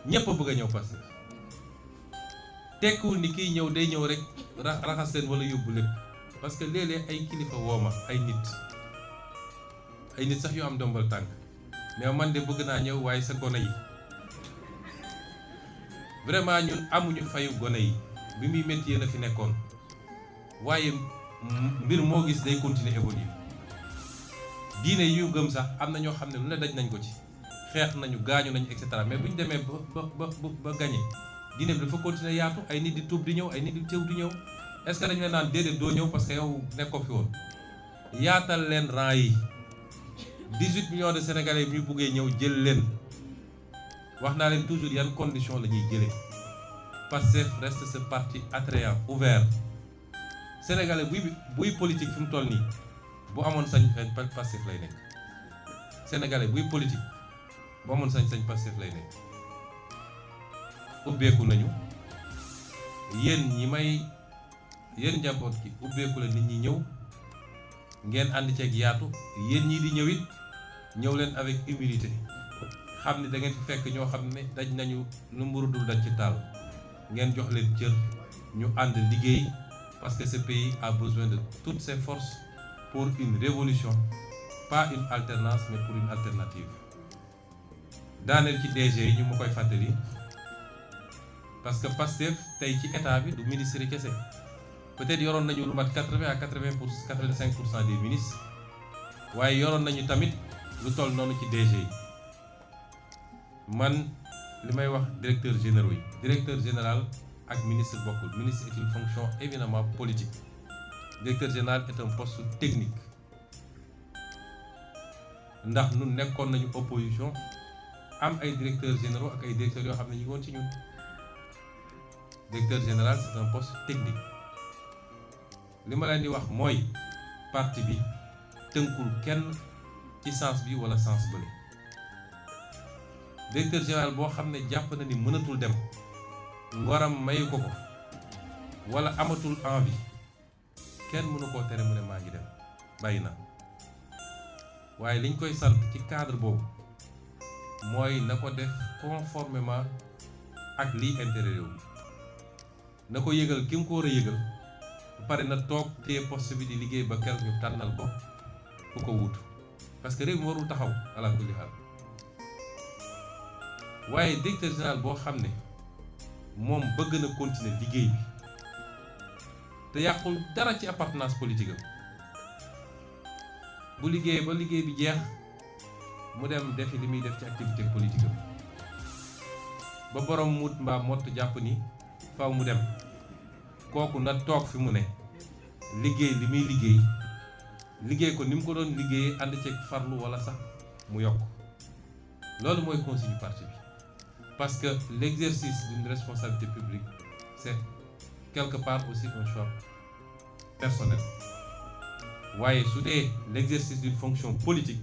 ñépp a bëgg a ñëw Pastef tekkiwul ni kiy ñëw day ñëw rek raxas leen wala yóbbu lépp parce que léeg-léeg ay kilifa wooma ay nit sax yu am ndombal tànk mais man de bëgg naa ñëw waaye sa gone yi vraiment ñun amuñu fayu gone yi bi muy métti yéen a fi nekkoon waaye mbir moo gis day continuer évoluer diine yi ñu gëm sax am na ñoo xam ne lu ne daj nañ ko ci xeex nañu gaañu nañu et cetera mais bu ñu demee ba gagné diine bi dafa continuer yaatu ay nit di tuub di ñëw ay nit di teew di ñëw est-ce que dañu leen naan déedéet doo ñëw parce que yow nekkoo fi woon yaatal leen rang yi 18 millions de sénégalais yi ñu buggee ñëw jël leen wax naa leen toujours yan condition la ñuy jëlee Pastef reste ce parti attrayant ouvert sénégalais buy politique fi mu toll nii bu amoon sañ-sañ Pastef lay nekk sénégalais buy politique bu amoon sañ-sañ Pastef lay nekk ubbeeku nañu yéen njaboot gi ubbeeku la nit ñi ñëw ngeen ànd ceeg yaatu yéen ñii di ñëw it ñëw leen avec humilité xam ne da ngeen fi fekk ñoo xam ne daj nañu lu mburu dul daj ci taal ngeen jox leen cër ñu ànd liggéey parce que ce pays a besoin de toutes ses forces pour une révolution, pas une alternance mais pour une alternative. daaneel ci DG yi ñu ma koy fàttali parce que Pastef tey ci état bi du ministre yi kese peut-être yoroon nañu lu mat 85% des ministres waaye yoroon nañu tamit lu toll noonu ci DG yi man li may wax directeur généraux yi directeur général ak ministre bokkul ministre est une fonction éminemment politique directeur général est un poste technique ndax ñun nekkoon nañu opposition am ay directeurs généraux ak ay directeurs yoo xam ne ñu ngi woon ci ñun directeur général c'est un poste technique li ma leen di wax mooy parti bi tënkul kenn ci sens bi wala sens bële directeur général boo xam ne jàpp na ni mënatul dem ngoram mayu ko wala amatul envie kenn mënu koo tere mu ne maa ngi dem bàyyi na waaye liñ koy sant ci cadre boobu mooy na ko def conformément ak lii intérêt réew mi na ko yëgal ki mu ko war a yëgal bu pare na toog téye poste bi di liggéey ba keroog ñu tànnal ko ku ko wuutu parce que réew mi warul taxaw ala kulli haal waaye directeur général boo xam ne moom bëgg na continuer liggéey bi te yàqul dara ci appartenance politique am bu liggéey ba liggéey bi jeex mu dem defi li muy def ci activité politique am ba borom mut mbaa mott jàpp ni faw mu dem kooku na toog fi mu ne liggéey li muy liggéey ko ni mu ko doon liggéeyee ànd ceeg farlu wala sax mu yokk loolu mooy consigne parti bi parce que l'exercice d'une responsabilité publique c'est quelque part aussi un choix personnel waaye su dee l'exercice d'une fonction politique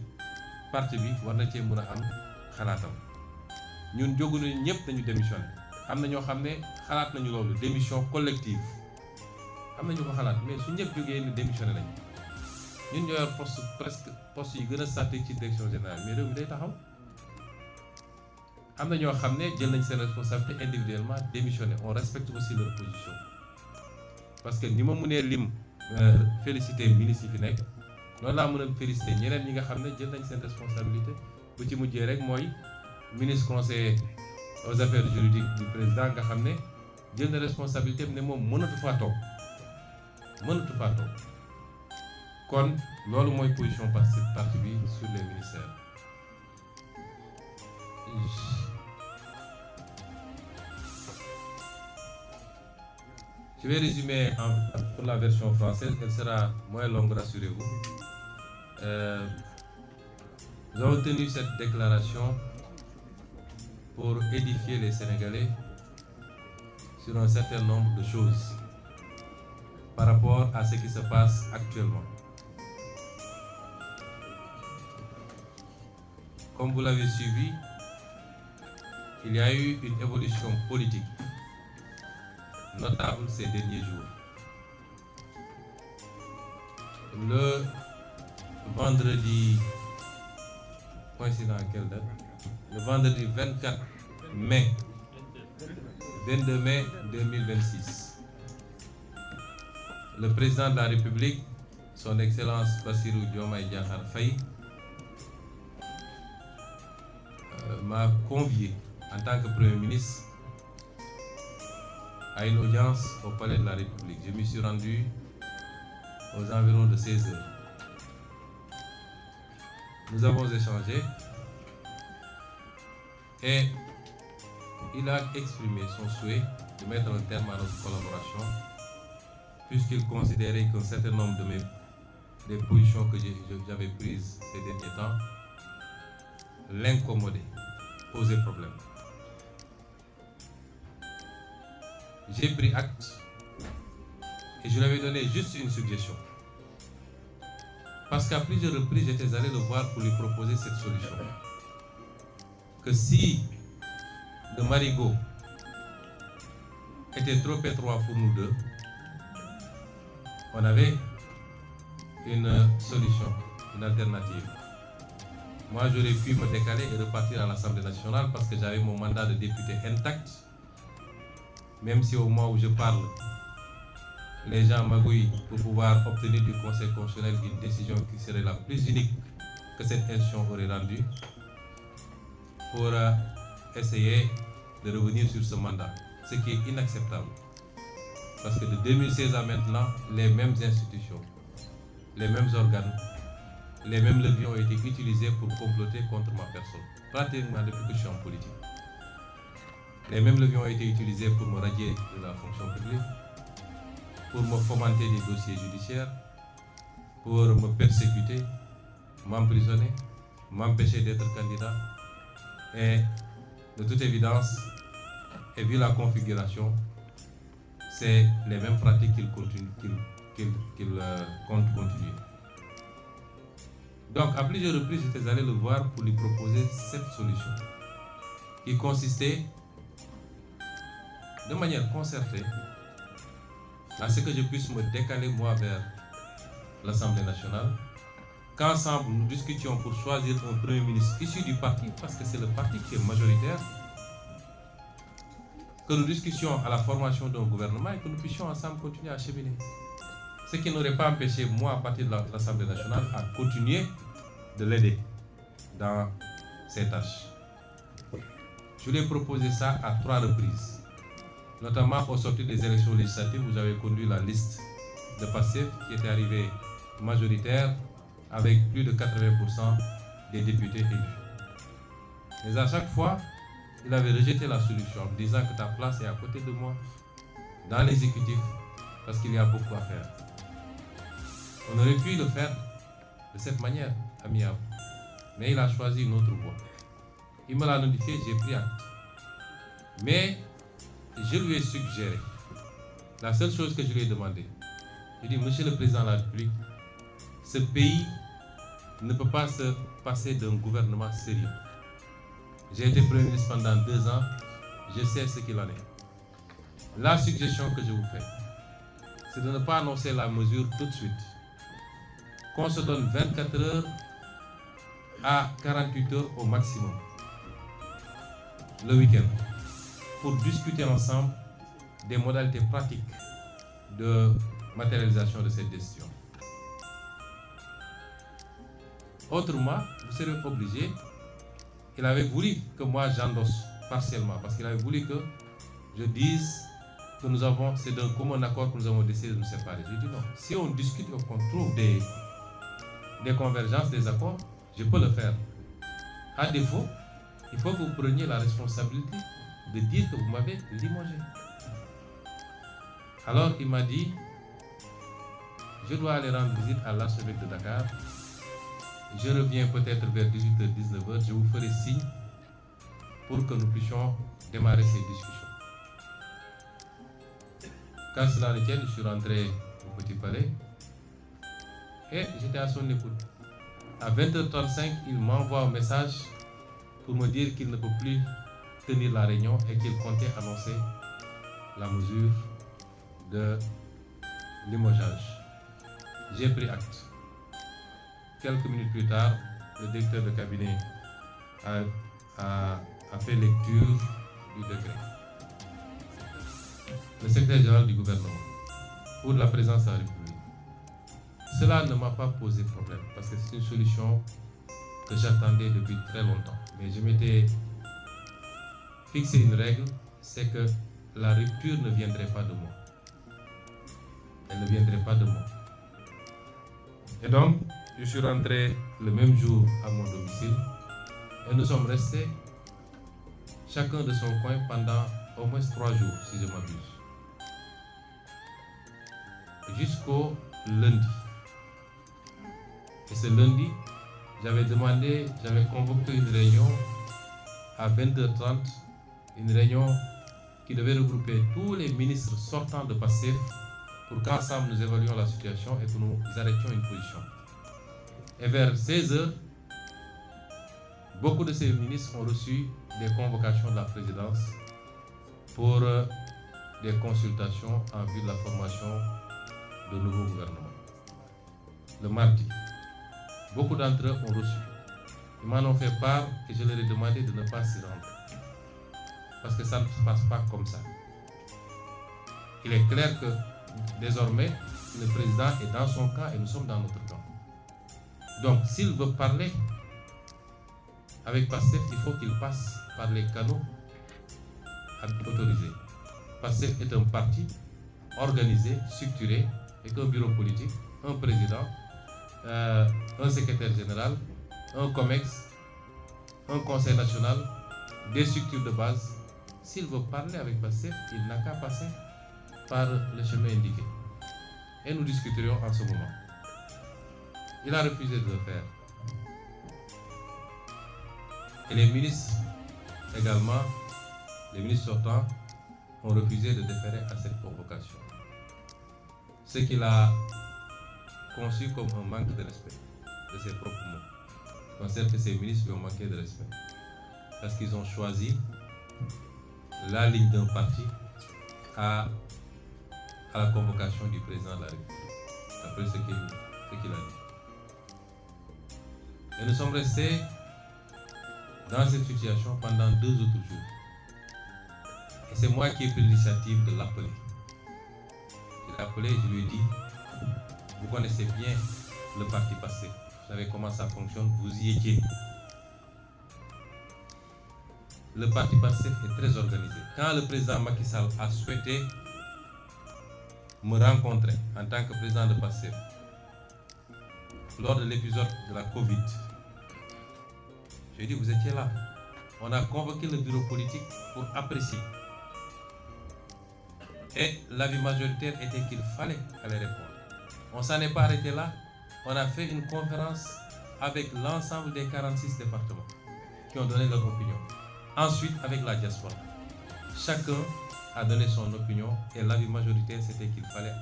parti bi war na cee mën a am xalaatam ñun jógu nañu ñëpp dañu démissionné am na ñoo xam ne xalaat nañu loolu démission collective am na ñu ko xalaat mais su ñëpp jógee ni démissionné nañu ñun ñoo yor presque poste yi gën a stratégique ci direction générale mais réew mi day taxaw am na ñoo xam ne jël nañ seen responsabilité individuellement démissionné on respecte aussi leur position parce que ni ma mënee lim féliciter ministre yi fi nekk noonu laa mën a féliciter ñeneen ñi nga xam ne jël nañ seen responsabilité bu ci mujjee rek mooy ministre conseiller aux affaires juridiques du président nga xam ne jël na responsabilité ne moom mënatu faa toog kon loolu mooy position parti bi sur les ministères. Je vais résumer pour la version française, elle sera moins longue, rassurez-vous. Nous avons tenu cette déclaration pour édifier les Sénégalais sur un certain nombre de choses par rapport à ce qui se passe actuellement. Comme vous l'avez suivi, il y a eu une évolution politique notable ces derniers jours. Le vendredi, coïncident à quelle date? Le vendredi 22 mai 2026, le président de la République, son Excellence Bassirou Diomaye Diakhar Faye, m'a convié en tant que Premier ministre à une audience au Palais de la République. Je m'y suis rendu aux environs de 16 heures. Nous avons échangé et il a exprimé son souhait de mettre un terme à notre collaboration puisqu'il considérait qu'un certain nombre des positions que j'avais prises ces derniers temps l'incommodaient, posaient problème. J'ai pris acte et je lui avais donné juste une suggestion. Parce qu'à plusieurs reprises, j'étais allé le voir pour lui proposer cette solution. Que si le marigot était trop étroit pour nous deux, on avait une solution, une alternative. Moi, j'aurais pu me décaler et repartir à l'Assemblée nationale parce que j'avais mon mandat de député intact. Même si au moment où je parle, les gens magouillent pour pouvoir obtenir du Conseil constitutionnel une décision qui serait la plus unique que cette institution aurait rendue pour essayer de revenir sur ce mandat, ce qui est inacceptable. Parce que de 2016 à maintenant, les mêmes institutions, les mêmes organes, les mêmes leviers ont été utilisés pour comploter contre ma personne, pratiquement depuis que je suis en politique. Les mêmes leviers ont été utilisés pour me radier de la fonction publique, pour me fomenter des dossiers judiciaires, pour me persécuter, m'emprisonner, m'empêcher d'être candidat. Et de toute évidence, et vu la configuration, c'est les mêmes pratiques qu'ils comptent continuer. Donc, à plusieurs reprises, j'étais allé le voir pour lui proposer cette solution qui consistait de manière concertée à ce que je puisse me décaler moi vers l'Assemblée nationale, qu'ensemble nous discutions pour choisir un Premier ministre issu du parti, parce que c'est le parti qui est majoritaire, que nous discutions à la formation d'un gouvernement et que nous puissions ensemble continuer à cheminer. Ce qui n'aurait pas empêché moi, à partir de l'Assemblée nationale, à continuer de l'aider dans ses tâches. Je lui ai proposé ça à 3 reprises, notamment au sortir des élections législatives où j'avais conduit la liste de PASTEF qui était arrivée majoritaire avec plus de 80% des députés élus. Mais à chaque fois, il avait rejeté la solution en disant que ta place est à côté de moi, dans l'exécutif, parce qu'il y a beaucoup à faire. On aurait pu le faire de cette manière, amiable, mais il a choisi une autre voie. Il me l'a notifié, j'ai pris acte. Mais je lui ai suggéré, la seule chose que je lui ai demandé, je lui ai dit, Monsieur le Président de la République, ce pays ne peut pas se passer d'un gouvernement sérieux. J'ai été Premier ministre pendant 2 ans, je sais ce qu'il en est. La suggestion que je vous fais, c'est de ne pas annoncer la mesure tout de suite. Qu'on se donne 24 heures à 48 heures au maximum, le week-end, pour discuter ensemble des modalités pratiques de matérialisation de cette décision. Autrement, vous serez obligé. Il avait voulu que moi j'endosse partiellement, parce qu'il avait voulu que je dise que c'est d'un commun accord que nous avons décidé de nous séparer. J'ai dit non, si on discute et qu'on trouve des convergences, des accords, je peux le faire. À défaut, il faut que vous preniez la responsabilité de dire que vous m'avez limogé. Alors il m'a dit, je dois aller rendre visite à l'archevêque de Dakar. Je reviens peut-être vers 18h, 19h, je vous ferai signe pour que nous puissions démarrer ces discussions. Quand cela ne tient, je suis rentré au Petit Palais et j'étais à son écoute. À 20h35, il m'envoie un message pour me dire qu'il ne peut plus tenir la réunion et qu'il comptait annoncer la mesure de limogeage. J'ai pris acte. Quelques minutes plus tard, le directeur de cabinet a fait lecture du décret. Le secrétaire général du gouvernement, pour la présidence de la République. Cela ne m'a pas posé problème, parce que c'est une solution que j'attendais depuis très longtemps. Mais je m'étais fixé une règle, c'est que la rupture ne viendrait pas de moi. Elle ne viendrait pas de moi. Et donc, je suis rentré le même jour à mon domicile et nous sommes restés chacun de son coin pendant au moins 3 jours, si je m'abuse. Jusqu'au lundi. Et ce lundi, j'avais convoqué une réunion à 20h30, une réunion qui devait regrouper tous les ministres sortants de PASTEF pour qu'ensemble nous évaluions la situation et que nous arrêtions une position. Et vers 16h, beaucoup de ces ministres ont reçu des convocations de la présidence pour des consultations en vue de la formation de nouveaux gouvernements. le mardi. Beaucoup d'entre eux ont reçu. Ils m'en ont fait part et je leur ai demandé de ne pas s'y rendre. Parce que ça ne se passe pas comme ça. Il est clair que désormais, le président est dans son camp et nous sommes dans notre camp. Donc, s'il veut parler avec PASTEF, il faut qu'il passe par les canaux autorisés. PASTEF est un parti organisé, structuré, avec un bureau politique, un président, un secrétaire général, un COMEX, un conseil national, des structures de base. S'il veut parler avec PASTEF, il n'a qu'à passer par le chemin indiqué. Et nous discuterons en ce moment. Il a refusé de le faire. Et les ministres également, les ministres sortants, ont refusé de déférer à cette convocation. Ce qu'il a conçu comme un manque de respect de ses propres mots. Je considère que ces ministres lui ont manqué de respect. Parce qu'ils ont choisi la ligne d'un parti à la convocation du président de la République, d'après ce qu'il a dit. Et nous sommes restés dans cette situation pendant 2 autres jours. Et c'est moi qui ai pris l'initiative de l'appeler. Je l'ai appelé et je lui ai dit, vous connaissez bien le parti PASTEF, vous savez comment ça fonctionne, vous y étiez. Le parti PASTEF est très organisé. Quand le président Macky Sall a souhaité me rencontrer en tant que président de PASTEF, lors de l'épisode de la Covid, j'ai dit, vous étiez là. On a convoqué le bureau politique pour apprécier. Et l'avis majoritaire était qu'il fallait aller répondre. On ne s'en est pas arrêté là. On a fait une conférence avec l'ensemble des 46 départements qui ont donné leur opinion. Ensuite, avec la diaspora. Chacun a donné son opinion et l'avis majoritaire, c'était qu'il fallait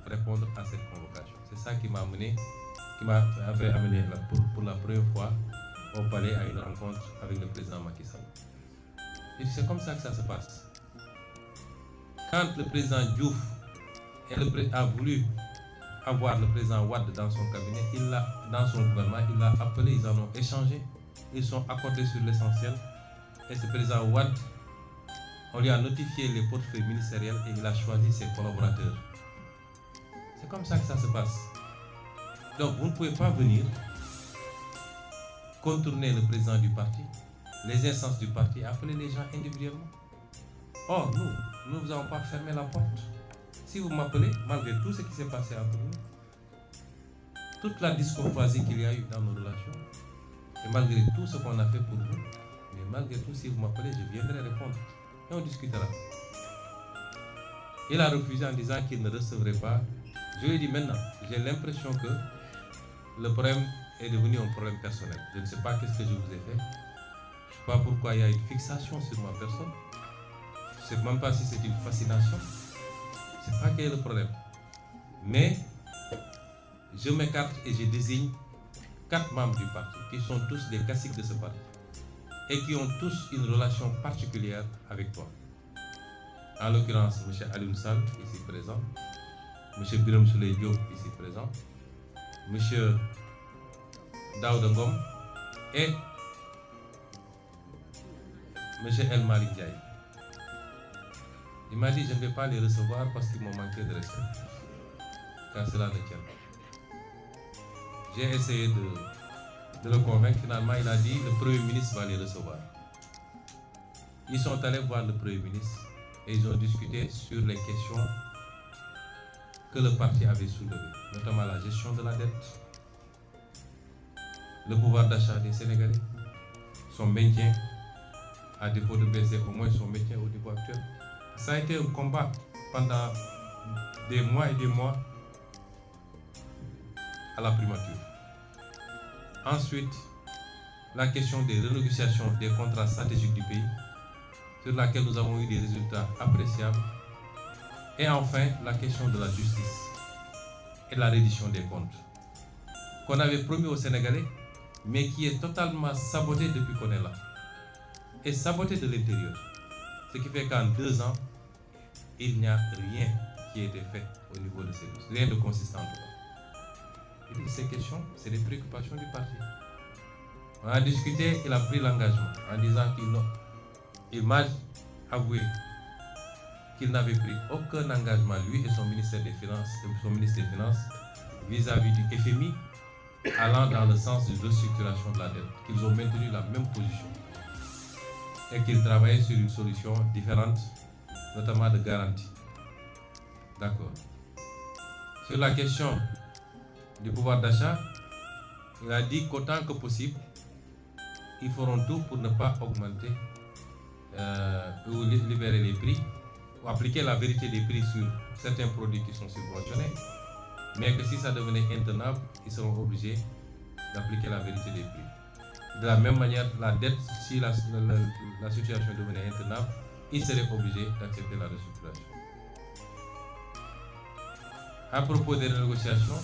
répondre à cette convocation. C'est ça qui m'a amené, pour la première fois au palais à une rencontre avec le président Macky Sall. Et c'est comme ça que ça se passe. Quand le président Diouf a voulu avoir le président Wade dans son cabinet, dans son gouvernement, il l'a appelé, ils en ont échangé, ils sont accordés sur l'essentiel. Et ce président Wade, on lui a notifié les portefeuilles ministériels et il a choisi ses collaborateurs. C'est comme ça que ça se passe. Donc vous ne pouvez pas venir contourner le président du parti, les instances du parti, appeler les gens individuellement. Or, nous ne vous avons pas fermé la porte. Si vous m'appelez, malgré tout ce qui s'est passé entre nous, toute la discourtoisie qu'il y a eu dans nos relations, et malgré tout ce qu'on a fait pour vous, mais malgré tout, si vous m'appelez, je viendrai répondre et on discutera. Il a refusé en disant qu'il ne recevrait pas. Je lui ai dit maintenant, j'ai l'impression que le problème est devenu un problème personnel. Je ne sais pas qu'est-ce que je vous ai fait. Je ne sais pas pourquoi il y a une fixation sur ma personne. Je ne sais même pas si c'est une fascination. Je ne sais pas quel est le problème. Mais je m'écarte et je désigne 4 membres du parti qui sont tous des caciques de ce parti et qui ont tous une relation particulière avec toi. En l'occurrence, M. Alioune Sall, ici présent, M. Birame Souleye Diop, ici présent, M. Daouda Ngom et M. El Malick Ndiaye. Il m'a dit je ne vais pas les recevoir parce qu'ils m'ont manqué de respect. Car cela ne tient pas. J'ai essayé de le convaincre. Finalement, il a dit le Premier ministre va les recevoir. Ils sont allés voir le Premier ministre et ils ont discuté sur les questions que le parti avait soulevées, notamment la gestion de la dette, le pouvoir d'achat des Sénégalais, son maintien, à défaut de baisser au moins son maintien au niveau actuel. Ça a été un combat pendant des mois et des mois à la primature. Ensuite, la question des renégociations des contrats stratégiques du pays, sur laquelle nous avons eu des résultats appréciables. Et enfin, la question de la justice et la reddition des comptes, qu'on avait promis aux Sénégalais, mais qui est totalement sabotée depuis qu'on est là. Et sabotée de l'intérieur. Ce qui fait qu'en 2 ans, il n'y a rien qui a été fait au niveau de ces dossiers. Rien de consistant. ces questions, c'est les préoccupations du parti. On a discuté, il a pris l'engagement en disant qu'il m'a avoué qu'il n'avait pris aucun engagement, lui et son ministère des Finances, vis-à-vis du FMI, allant dans le sens d'une restructuration de la dette, qu'ils ont maintenu la même position et qu'ils travaillaient sur une solution différente, notamment de garantie. D'accord. Sur la question du pouvoir d'achat, il a dit qu'autant que possible, ils feront tout pour ne pas augmenter ou libérer les prix, ou appliquer la vérité des prix sur certains produits qui sont subventionnés, mais que si ça devenait intenable, ils seront obligés d'appliquer la vérité des prix. De la même manière, la dette, si la situation devenait intenable, ils seraient obligés d'accepter la restructuration. À propos des négociations,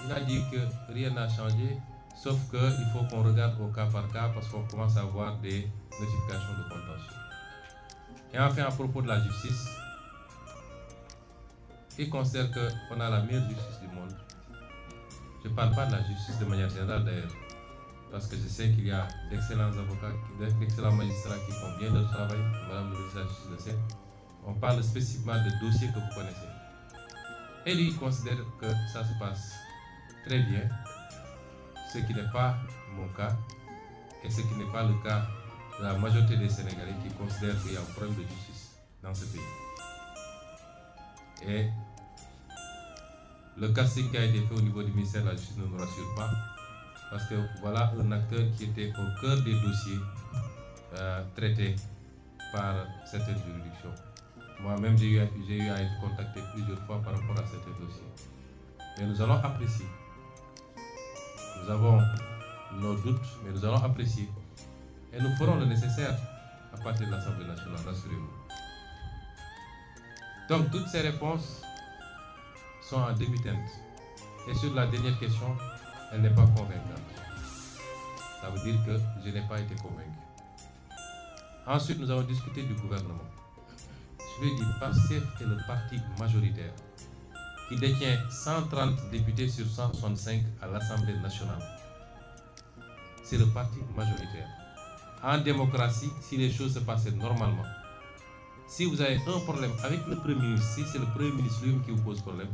il a dit que rien n'a changé, sauf qu'il faut qu'on regarde au cas par cas parce qu'on commence à avoir des notifications de contentieux. Et enfin, à propos de la justice, il considère qu'on a la meilleure justice du monde. Je ne parle pas de la justice de manière générale d'ailleurs, parce que je sais qu'il y a d'excellents avocats, d'excellents magistrats qui font bien leur travail, Madame le ministre de la Justice le sait. On parle spécifiquement de dossiers que vous connaissez. Et lui, il considère que ça se passe très bien, ce qui n'est pas mon cas, et ce qui n'est pas le cas de la majorité des Sénégalais qui considèrent qu'il y a un problème de justice dans ce pays. Et le casting qui a été fait au niveau du ministère de la Justice ne nous rassure pas, parce que voilà un acteur qui était au cœur des dossiers traités par certaines juridictions. Moi-même, j'ai eu à être contacté plusieurs fois par rapport à certains dossiers. Mais nous allons apprécier. Nous avons nos doutes, mais nous allons apprécier. Et nous ferons le nécessaire à partir de l'Assemblée nationale, rassurez-vous. Donc, toutes ces réponses sont en demi-teinte. Et sur la dernière question, elle n'est pas convaincante. Ça veut dire que je n'ai pas été convaincu. Ensuite, nous avons discuté du gouvernement. Je lui ai dit, PASTEF est le parti majoritaire qui détient 130 députés sur 165 à l'Assemblée nationale. C'est le parti majoritaire. En démocratie, si les choses se passaient normalement, si vous avez un problème avec le Premier ministre, si c'est le Premier ministre lui-même qui vous pose problème,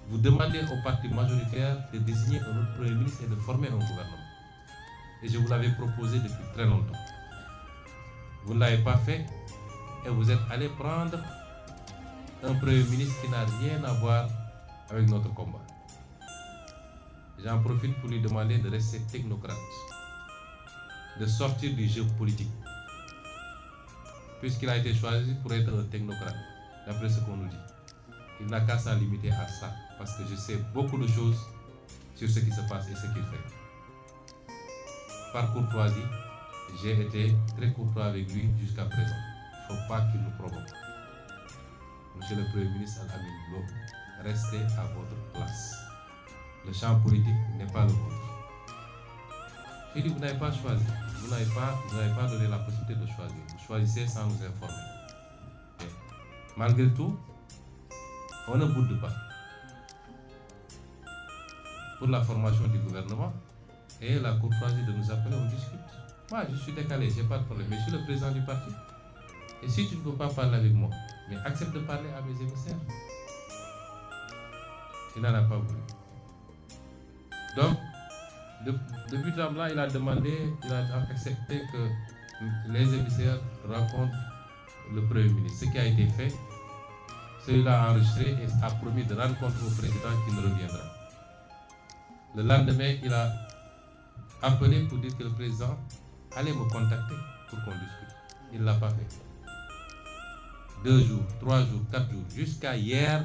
vous demandez au parti majoritaire de désigner un autre Premier ministre et de former un gouvernement. Et je vous l'avais proposé depuis très longtemps. Vous ne l'avez pas fait et vous êtes allé prendre un Premier ministre qui n'a rien à voir avec notre combat. J'en profite pour lui demander de rester technocrate, de sortir du jeu politique, puisqu'il a été choisi pour être un technocrate, d'après ce qu'on nous dit. Il n'a qu'à s'en limiter à ça, parce que je sais beaucoup de choses sur ce qui se passe et ce qu'il fait. Par courtoisie, j'ai été très courtois avec lui jusqu'à présent. Il ne faut pas qu'il nous provoque. Monsieur le Premier ministre Al-Amin Lo, restez à votre place. Le champ politique n'est pas le vôtre. J'ai dit, vous n'avez pas choisi. Vous n'avez pas donné la possibilité de choisir. Vous choisissez sans nous informer. Et malgré tout, on ne boude pas pour la formation du gouvernement et la courtoisie de nous appeler, on discute. Moi, je suis décalé, je n'ai pas de problème, mais je suis le président du parti. Et si tu ne veux pas parler avec moi, mais accepte de parler à mes émissaires. Il n'en a pas voulu. Donc, depuis temps-là, il a accepté que les émissaires rencontrent le Premier ministre. Ce qui a été fait, celui-là a enregistré et a promis de rendre compte au président qui ne reviendra. Le lendemain, il a appelé pour dire que le président allait me contacter pour qu'on discute. Il ne l'a pas fait. 2 jours, 3 jours, 4 jours, jusqu'à hier,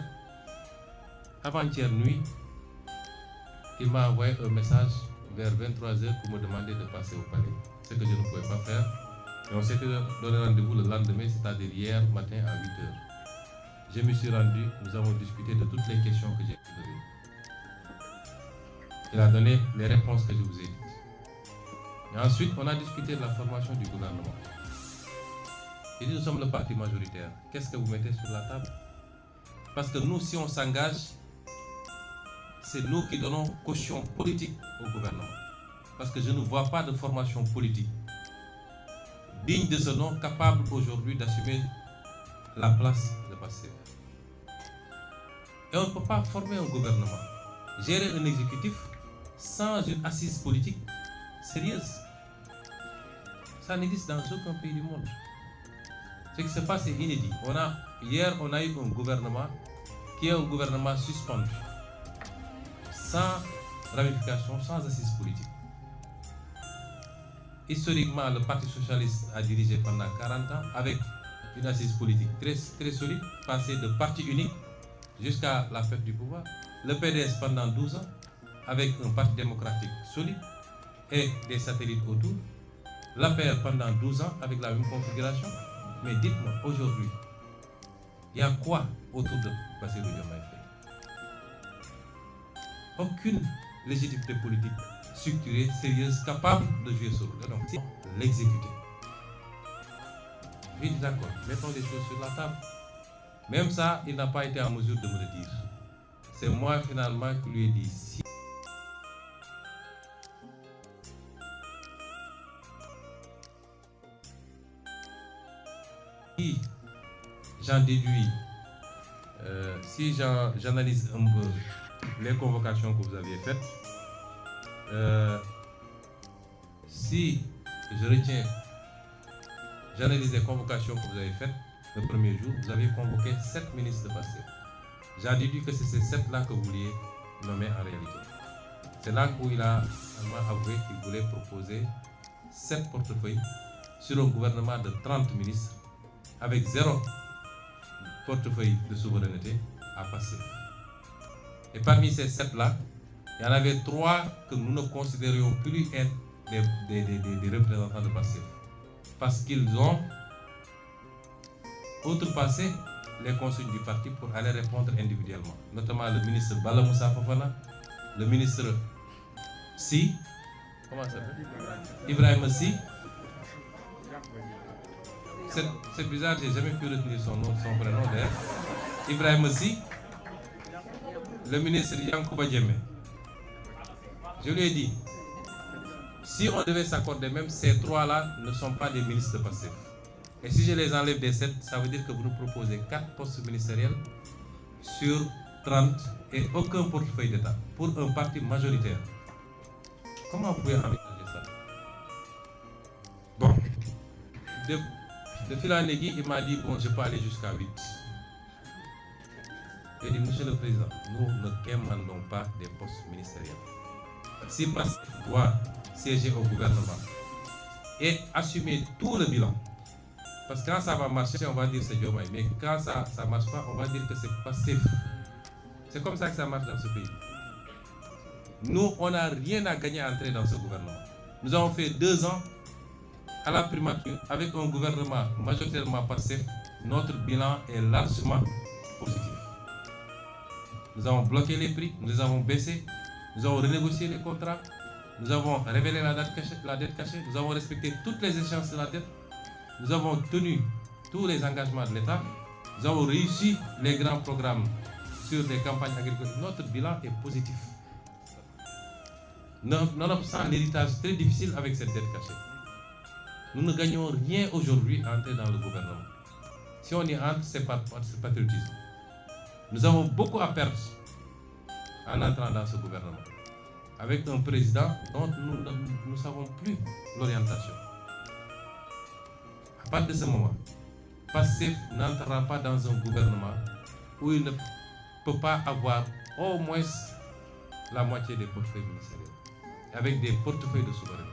avant-hier nuit, il m'a envoyé un message vers 23h pour me demander de passer au palais, ce que je ne pouvais pas faire. Et on s'était donné rendez-vous le lendemain, c'est-à-dire hier matin à 8h. Je me suis rendu, nous avons discuté de toutes les questions que j'ai posées. Il a donné les réponses que je vous ai dites. Et ensuite, on a discuté de la formation du gouvernement. Il dit, nous sommes le parti majoritaire. Qu'est-ce que vous mettez sur la table? Parce que nous, si on s'engage, c'est nous qui donnons caution politique au gouvernement. Parce que je ne vois pas de formation politique digne de ce nom capable aujourd'hui d'assumer la place de Pastef. Et on ne peut pas former un gouvernement, gérer un exécutif sans une assise politique sérieuse. Ça n'existe dans aucun pays du monde. Ce qui se passe est inédit. Hier, on a eu un gouvernement qui est un gouvernement suspendu, sans ramification, sans assise politique. Historiquement, le Parti socialiste a dirigé pendant 40 ans avec une assise politique très, très solide, passé de parti unique jusqu'à la perte du pouvoir. Le PDS pendant 12 ans avec un parti démocratique solide et des satellites autour. L'APR pendant 12 ans avec la même configuration. Mais dites-moi, aujourd'hui, il y a quoi autour de Bassirou Diomaye Faye? Aucune légitimité politique structurée, sérieuse, capable de jouer ce rôle. Donc, c'est l'exécuter. Je dis d'accord, mettons les choses sur la table. Même ça, il n'a pas été en mesure de me le dire. C'est moi finalement qui lui ai dit si. J'en déduis, si j'analyse un peu les convocations que vous aviez faites, si je retiens, j'analyse les convocations que vous avez faites le premier jour, vous avez convoqué 7 ministres de Pastef. J'en déduis que c'est ces 7-là que vous vouliez nommer en réalité. C'est là où il a avoué qu'il voulait proposer 7 portefeuilles sur un gouvernement de 30 ministres avec 0 portefeuille de souveraineté à passer. Et parmi ces 7-là, il y en avait 3 que nous ne considérions plus être des représentants de Pastef. Parce qu'ils ont outrepassé les consignes du parti pour aller répondre individuellement. Notamment le ministre Bala Moussa Fofana, le ministre Si, comment ça s'appelle? Ibrahim Si. C'est bizarre, j'ai jamais pu retenir son prénom d'ailleurs. Ibrahim Si, le ministre Yankouba Diémé. Je lui ai dit, si on devait s'accorder, même ces 3-là ne sont pas des ministres de Pastef. Et si je les enlève des 7, ça veut dire que vous nous proposez 4 postes ministériels sur 30 et aucun portefeuille d'État pour un parti majoritaire. Comment vous pouvez envisager ça? Bon, de fil en aiguille, il m'a dit, bon, je peux aller jusqu'à 8. J'ai dit, monsieur le président, nous ne quémandons pas des postes ministériels. Si Pastef doit siéger au gouvernement et assumer tout le bilan, parce que quand ça va marcher, on va dire c'est Diomaye, mais quand ça ne marche pas, on va dire que c'est Pastef. C'est comme ça que ça marche dans ce pays. Nous, on n'a rien à gagner à entrer dans ce gouvernement. Nous avons fait 2 ans à la primature avec un gouvernement majoritairement Pastef. Notre bilan est largement positif. Nous avons bloqué les prix, nous les avons baissés, nous avons renégocié les contrats, nous avons révélé la dette cachée, nous avons respecté toutes les échéances de la dette, nous avons tenu tous les engagements de l'État, nous avons réussi les grands programmes sur les campagnes agricoles. Notre bilan est positif. Nonobstant l'héritage très difficile avec cette dette cachée. Nous ne gagnons rien aujourd'hui à entrer dans le gouvernement. Si on y entre, c'est patriotisme. Nous avons beaucoup à perdre en entrant dans ce gouvernement, avec un président dont nous ne savons plus l'orientation. À partir de ce moment, Pastef n'entrera pas dans un gouvernement où il ne peut pas avoir au moins la moitié des portefeuilles ministériels, avec des portefeuilles de souveraineté,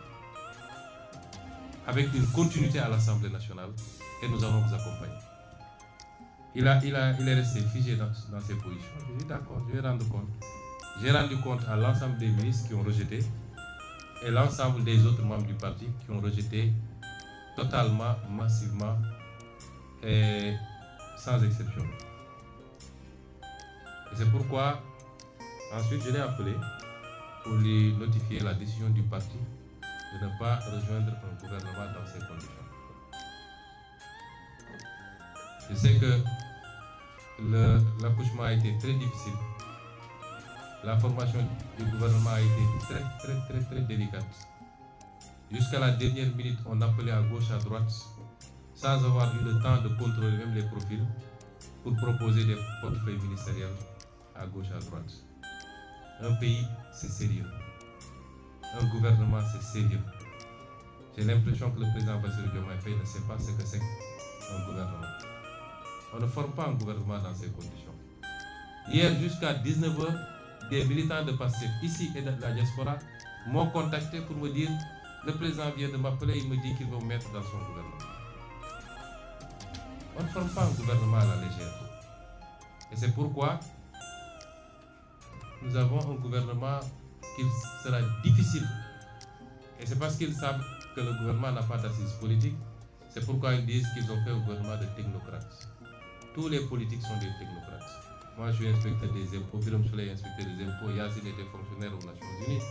avec une continuité à l'Assemblée nationale, et nous allons vous accompagner. Il est resté figé dans ses positions. Je dis d'accord, je vais rendre compte. J'ai rendu compte à l'ensemble des ministres qui ont rejeté et l'ensemble des autres membres du parti qui ont rejeté totalement, massivement et sans exception. Et c'est pourquoi ensuite je l'ai appelé pour lui notifier la décision du parti de ne pas rejoindre un gouvernement dans ces conditions. Je sais que l'accouchement a été très difficile. la formation du gouvernement a été très délicate. Jusqu'à la dernière minute, on appelait à gauche, à droite, sans avoir eu le temps de contrôler même les profils pour proposer des portefeuilles ministériels à gauche, à droite. Un pays, c'est sérieux. Un gouvernement, c'est sérieux. J'ai l'impression que le président Bassirou Diomaye Faye ne sait pas ce que c'est un gouvernement. On ne forme pas un gouvernement dans ces conditions. Hier, jusqu'à 19h, des militants de PASTEF ici et de la diaspora m'ont contacté pour me dire le président vient de m'appeler, il me dit qu'il va me mettre dans son gouvernement. On ne forme pas un gouvernement à la légère. Et c'est pourquoi nous avons un gouvernement qu'il sera difficile. Et c'est parce qu'ils savent que le gouvernement n'a pas d'assises politiques, c'est pourquoi ils disent qu'ils ont fait un gouvernement de technocrates. Tous les politiques sont des technocrates. Moi, je suis inspecteur des impôts, Birame Souleye inspecteur des impôts, Yassine était fonctionnaire aux Nations Unies,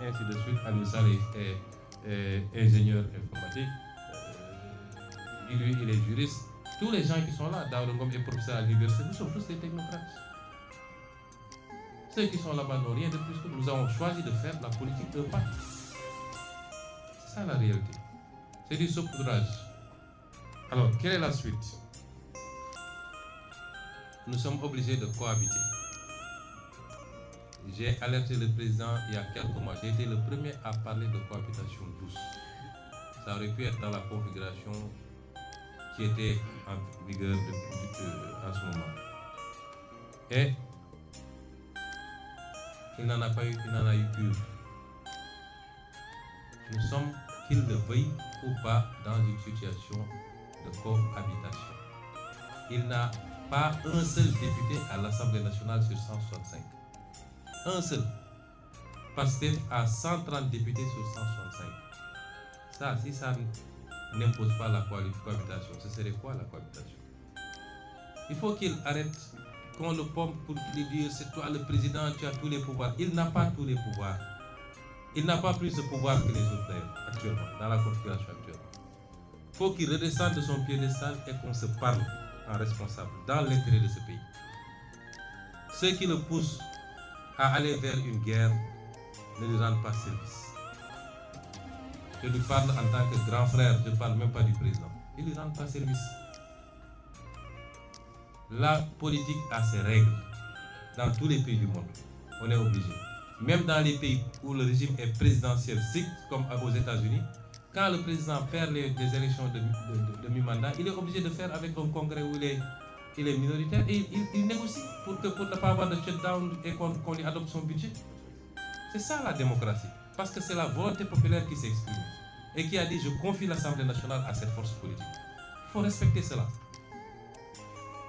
ainsi de suite. Aliou Saleh est ingénieur informatique, lui, il est juriste. Tous les gens qui sont là, Daouda Ngom est professeur à l'université, nous sommes tous des technocrates. Ceux qui sont là-bas n'ont rien de plus que nous avons choisi de faire la politique de pas. C'est ça la réalité. C'est du saupoudrage. Alors, quelle est la suite? Nous sommes obligés de cohabiter. J'ai alerté le président il y a quelques mois. J'ai été le premier à parler de cohabitation douce. Ça aurait pu être dans la configuration qui était en vigueur en ce moment. Et il n'en a pas eu, il n'en a eu qu'une. Nous sommes, qu'il le veuille ou pas, dans une situation de cohabitation. Il n'a pas un seul député à l'Assemblée nationale sur 165. Un seul. PASTEF a 130 députés sur 165. Ça, si ça n'impose pas la cohabitation, ce serait quoi la cohabitation? Il faut qu'il arrête qu'on le pompe pour lui dire c'est toi le président, tu as tous les pouvoirs. Il n'a pas tous les pouvoirs. Il n'a pas plus de pouvoir que les autres actuellement, dans la configuration actuelle. Il faut qu'il redescende de son piédestal et qu'on se parle en responsable, dans l'intérêt de ce pays. Ceux qui le poussent à aller vers une guerre ne lui rendent pas service. Je lui parle en tant que grand frère, je ne parle même pas du président. Ils ne lui rendent pas service. La politique a ses règles. Dans tous les pays du monde, on est obligé. Même dans les pays où le régime est présidentiel strict, comme aux États-Unis, quand le président perd les élections de mi-mandat, il est obligé de faire avec un congrès où il est minoritaire et il négocie pour ne pas avoir de shutdown et qu'on lui adopte son budget. C'est ça la démocratie. Parce que c'est la volonté populaire qui s'exprime et qui a dit je confie l'Assemblée nationale à cette force politique. Il faut respecter cela.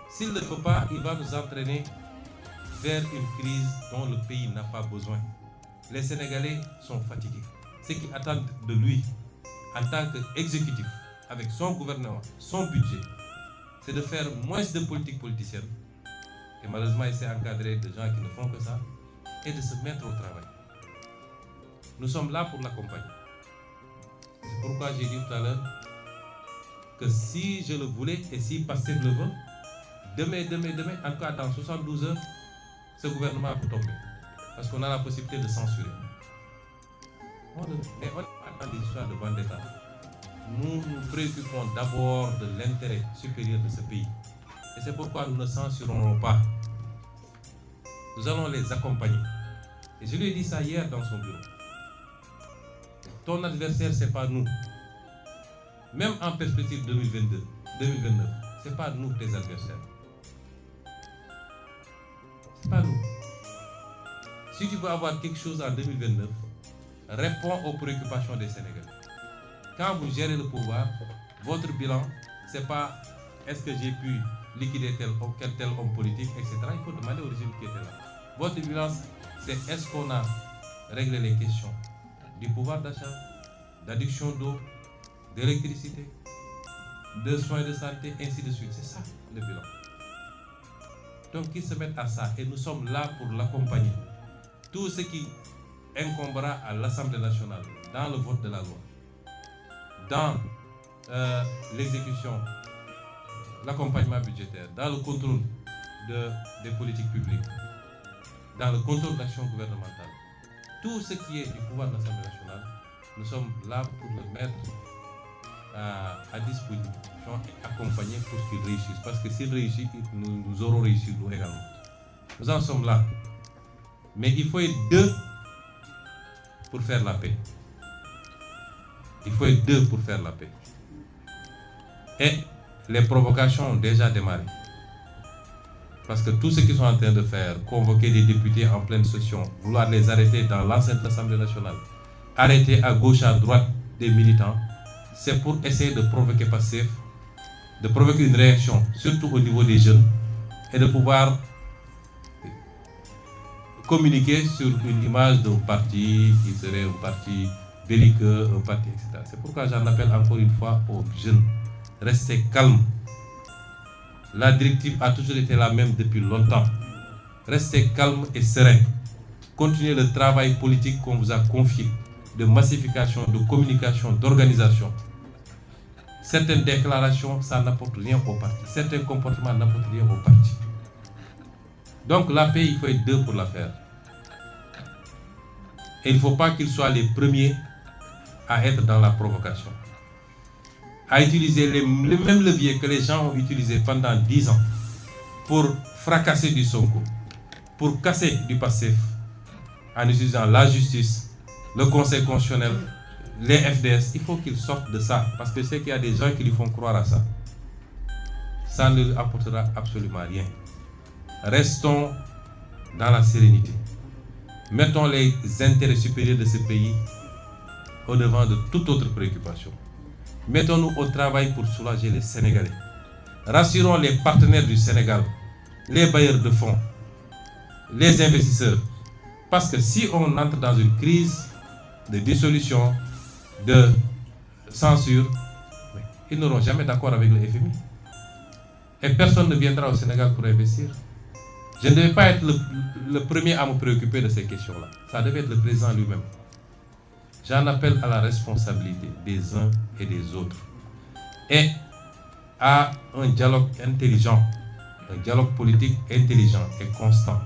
S'il ne le fait pas, il va nous entraîner vers une crise dont le pays n'a pas besoin. Les Sénégalais sont fatigués. Ce qu'ils attendent de lui, en tant qu'exécutif, avec son gouvernement, son budget, c'est de faire moins de politique politicienne. Et malheureusement, il s'est encadré de gens qui ne font que ça, et de se mettre au travail. Nous sommes là pour l'accompagner. C'est pourquoi j'ai dit tout à l'heure que si je le voulais et si PASTEF le veut, demain, en tout cas dans 72 heures, ce gouvernement peut tomber. Parce qu'on a la possibilité de censurer. Mais on n'est pas dans des histoires de vendetta. Nous nous préoccupons d'abord de l'intérêt supérieur de ce pays. Et c'est pourquoi nous ne censurerons pas. Nous allons les accompagner. Et je lui ai dit ça hier dans son bureau. Ton adversaire, ce n'est pas nous. Même en perspective 2022, 2029, ce n'est pas nous tes adversaires. Ce n'est pas nous. Si tu veux avoir quelque chose en 2029, réponds aux préoccupations des Sénégalais. Quand vous gérez le pouvoir, votre bilan, ce n'est pas est-ce que j'ai pu liquider tel homme politique, etc. Il faut demander au régime qui était là. Votre bilan, c'est est-ce qu'on a réglé les questions du pouvoir d'achat, d'adduction d'eau, d'électricité, de soins de santé, ainsi de suite. C'est ça le bilan. Donc qu'ils se mettent à ça et nous sommes là pour l'accompagner. Tout ce qui incombera à l'Assemblée nationale dans le vote de la loi, dans l'exécution, l'accompagnement budgétaire, dans le contrôle des politiques publiques. dans le contrôle d'action gouvernementale. Tout ce qui est du pouvoir de l'Assemblée nationale, nous sommes là pour le mettre à disposition et accompagner pour qu'il réussisse. Parce que s'il réussit, nous aurons réussi nous également. Nous en sommes là. Mais il faut être deux pour faire la paix. Il faut être deux pour faire la paix. Et les provocations ont déjà démarré. Parce que tout ce qu'ils sont en train de faire, convoquer des députés en pleine session, vouloir les arrêter dans l'enceinte de l'Assemblée nationale, arrêter à gauche, à droite des militants, c'est pour essayer de provoquer Pastef, de provoquer une réaction, surtout au niveau des jeunes, et de pouvoir communiquer sur une image d'un parti qui serait un parti belliqueux, un parti, etc. C'est pourquoi j'en appelle encore une fois aux jeunes. Restez calmes. La directive a toujours été la même depuis longtemps. Restez calmes et sereins. Continuez le travail politique qu'on vous a confié, de massification, de communication, d'organisation. Certaines déclarations, ça n'apporte rien au parti. Certains comportements n'apportent rien au parti. Donc la paix, il faut être deux pour la faire. Et il ne faut pas qu'ils soient les premiers à être dans la provocation. À utiliser les mêmes leviers que les gens ont utilisés pendant 10 ans pour fracasser du Sonko, pour casser du Pastef, en utilisant la justice, le Conseil constitutionnel, les FDS. Il faut qu'ils sortent de ça, parce que je sais qu'il y a des gens qui lui font croire à ça. Ça ne leur apportera absolument rien. Restons dans la sérénité. Mettons les intérêts supérieurs de ce pays au devant de toute autre préoccupation. Mettons-nous au travail pour soulager les Sénégalais. Rassurons les partenaires du Sénégal, les bailleurs de fonds, les investisseurs. Parce que si on entre dans une crise de dissolution, de censure, ils n'auront jamais d'accord avec le FMI. Et personne ne viendra au Sénégal pour investir. Je ne devais pas être le premier à me préoccuper de ces questions-là. Ça devait être le président lui-même. J'en appelle à la responsabilité des uns et des autres. Et à un dialogue intelligent, un dialogue politique intelligent et constant,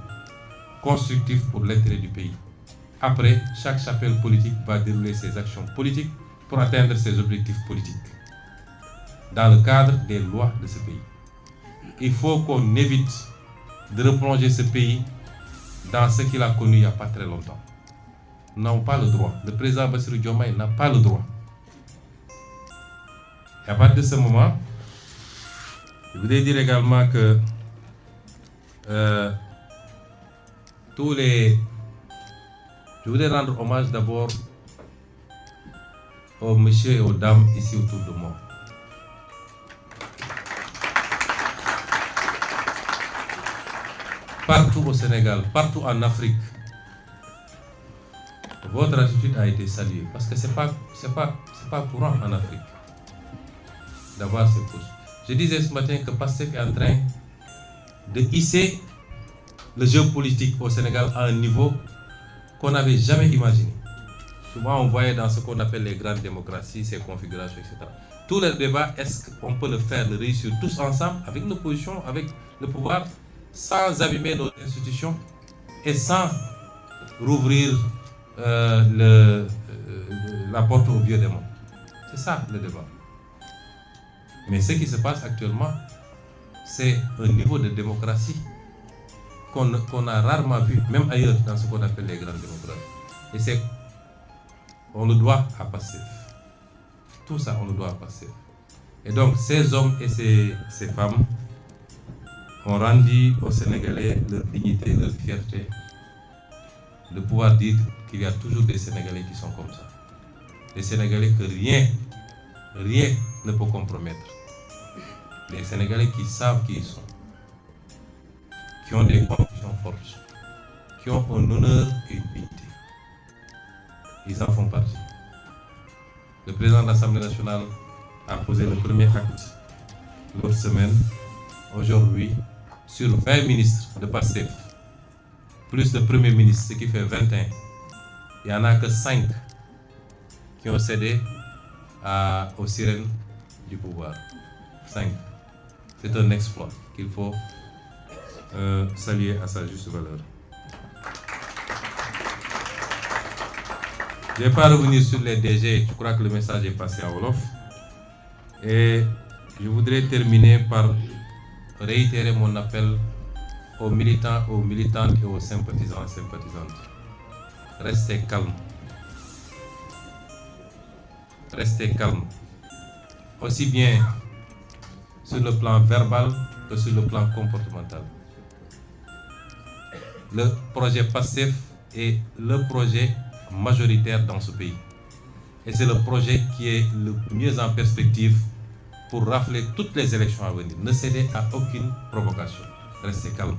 constructif pour l'intérêt du pays. Après, chaque chapelle politique va dérouler ses actions politiques pour atteindre ses objectifs politiques dans le cadre des lois de ce pays. Il faut qu'on évite de replonger ce pays dans ce qu'il a connu il n'y a pas très longtemps. Nous n'avons pas le droit. Le président Bassirou Diomaye n'a pas le droit. Et à partir de ce moment, je voudrais dire également que je voudrais rendre hommage d'abord aux messieurs et aux dames ici autour de moi. Partout au Sénégal, partout en Afrique, votre attitude a été saluée parce que c'est pas courant en Afrique d'avoir ces postes. Je disais ce matin que Pastef est en train de hisser le jeu politique au Sénégal à un niveau qu'on n'avait jamais imaginé. Souvent on voyait dans ce qu'on appelle les grandes démocraties, ces configurations, etc. Tout le débat, est-ce qu'on peut le faire, le réussir tous ensemble, avec l'opposition, avec le pouvoir, sans abîmer nos institutions et sans rouvrir la porte au vieux démon. C'est ça le débat. Mais ce qui se passe actuellement, c'est un niveau de démocratie qu'on a rarement vu, même ailleurs dans ce qu'on appelle les grandes démocraties. Et on le doit à Pastef. Tout ça, on le doit à Pastef. Et donc, ces hommes et ces femmes ont rendu aux Sénégalais leur dignité, leur fierté, de pouvoir dire qu'il y a toujours des Sénégalais qui sont comme ça. Des Sénégalais que rien ne peut compromettre. Des Sénégalais qui savent qui ils sont, qui ont des convictions fortes, qui ont un honneur et une dignité. Ils en font partie. Le président de l'Assemblée nationale a posé le premier acte l'autre semaine, aujourd'hui, sur 20 ministres de Pastef, plus de premiers ministres, ce qui fait 21. Il n'y en a que 5 qui ont cédé aux sirènes du pouvoir. 5. C'est un exploit qu'il faut saluer à sa juste valeur. Je ne vais pas revenir sur les DG, je crois que le message est passé à Wolof. Et je voudrais terminer par réitérer mon appel aux militants, aux militantes et aux sympathisants et sympathisantes. Restez calmes. Restez calmes. Aussi bien sur le plan verbal que sur le plan comportemental. Le projet PASTEF est le projet majoritaire dans ce pays. Et c'est le projet qui est le mieux en perspective pour rafler toutes les élections à venir. Ne cédez à aucune provocation. Restez calme.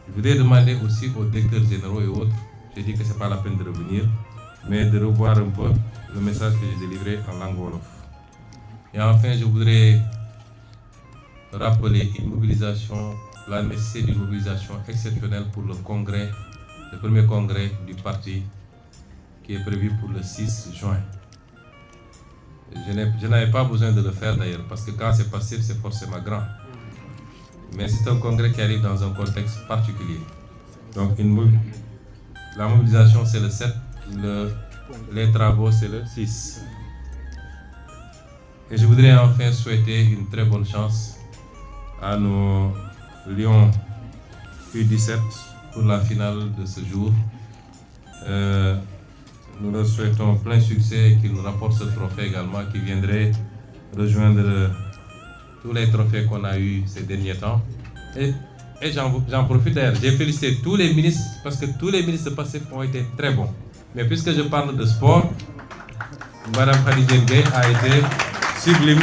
Je voudrais demander aussi aux directeurs généraux et autres, j'ai dit que ce n'est pas la peine de revenir, mais de revoir un peu le message que j'ai délivré en langue wolof. Et enfin, je voudrais rappeler la nécessité d'une mobilisation exceptionnelle pour le congrès, le premier congrès du parti qui est prévu pour le 6 juin. Je n'avais pas besoin de le faire d'ailleurs, parce que quand c'est passif, c'est forcément grand. Mais c'est un congrès qui arrive dans un contexte particulier. Donc la mobilisation c'est le 7, les travaux c'est le 6. Et je voudrais enfin souhaiter une très bonne chance à nos Lions U17 pour la finale de ce jour. Nous leur souhaitons plein succès et qu'ils nous rapportent ce trophée également qui viendrait rejoindre tous les trophées qu'on a eus ces derniers temps. Et j'en profite d'ailleurs, j'ai félicité tous les ministres parce que tous les ministres de PASTEF ont été très bons. Mais puisque je parle de sport, Madame Khadija Gueye a été sublime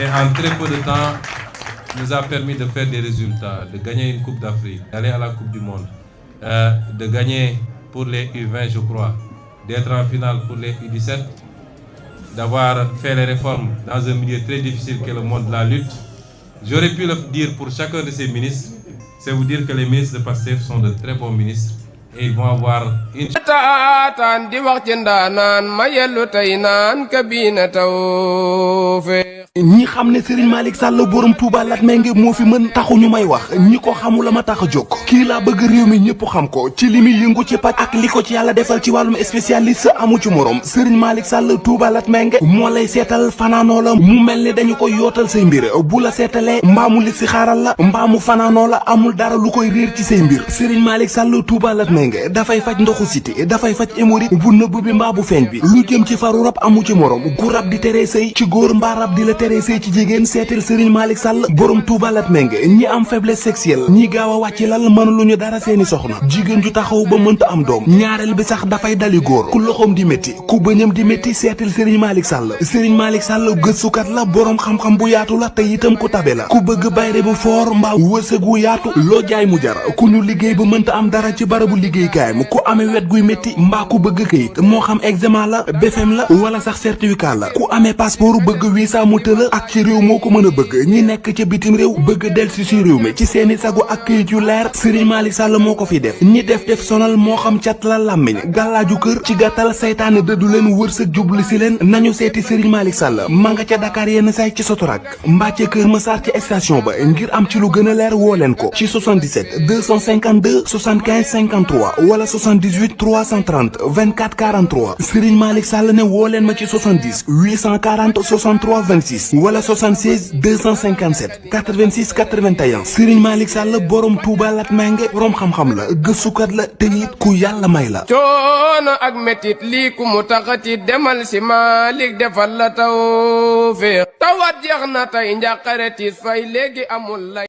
et en très peu de temps nous a permis de faire des résultats, de gagner une Coupe d'Afrique, d'aller à la Coupe du Monde, de gagner pour les U20 je crois, d'être en finale pour les U17, d'avoir fait les réformes dans un milieu très difficile qu'est le monde de la lutte. J'aurais pu le dire pour chacun de ces ministres, c'est vous dire que les ministres de PASTEF sont de très bons ministres et ils vont avoir une... taataan di wax ci ndaanaan ma yellu tey naan kabina tawfeex ñi xam ne Serigne Malick Sall borom Touba Latmingué moo fi mën taxu ñu may wax ñi ko xamul la ma tax a jóg kii laa bëgg réew mi ñëpp xam ko ci li muy yëngu ci paj ak li ko ci yàlla defal ci wàllum spécialiste amu ci morom Serigne Malick Sall Touba Latmingué moo lay seetal fanaanoo la mu mel ni dañu koy yootal say mbir bu la seetalee mbaamu li si xaaral la mbaamu fanaanoo la amul dara lu koy réer ci say mbir Serigne Malick Sall Touba Latmingué dafay faj ndoxu siti dafay faj hémorroïde bu nëbb bi mbaa bu feeñ bi lu jëm ci faru rab amu ci morom ku rab di teree sëy ci góor mbaa rab di la teree sëy ci jigéen seetal Serigne Malick Sall borom Touba Latmingué ñi am faiblesse sexuelle ñi gaaw a wàcc lal mënuluñu dara seeni soxna jigéen ju taxaw ba mënta am doom ñaareel bi sax dafay dali góor ku loxoom di métti ku bëñam di métti seetal Serigne Malick Sall Serigne Malick Sall gëstukat la borom xam-xam bu yaatu la te itam ku tabe la ku bëgg bayre bu foor mbaa wërsëg wu yaatu loo jaay mu jar ku ñu liggéey ba mënta am dara ci barabu liggéeykaayam ku amee wet guy métti mbaa ku bëgg kayit moo xam examen la BFEM la wala sax certificat la ku amee passeport bëgg visa mu tëla ak ci réew moo ko mën a bëgg ñi nekk ca bitim réew bëgg delsi si réew mi ci seeni sago ak kayit yu leer Serigne Malick Sall moo ko fi def ñi def sonal moo xam cat la làmmiñ gàllaaju kër ci gàttal saytaane dëddu leen wërsëg jublu si leen nañu seeti Serigne Malick Sall ma nga ca Dakar yenn say ci Sotorak mbaa ca Kër Massar ci station ba ngir am ci lu gën a leer woo leen ko ci 77 252 75 53 wala 78 330 24 43 Serigne Malick Sall ne woo leen ma ci 70 840 63 26 wala 76 257 86 81 Serigne Malick Sall borom Touba Latmingué borom xam-xam la gëstukat la te it ku yàlla may la. coono ak metit lii ku mu taxati demal si Malick defal la tawfeex tawat jeex na tey njàqare tiis fay léegi amul lay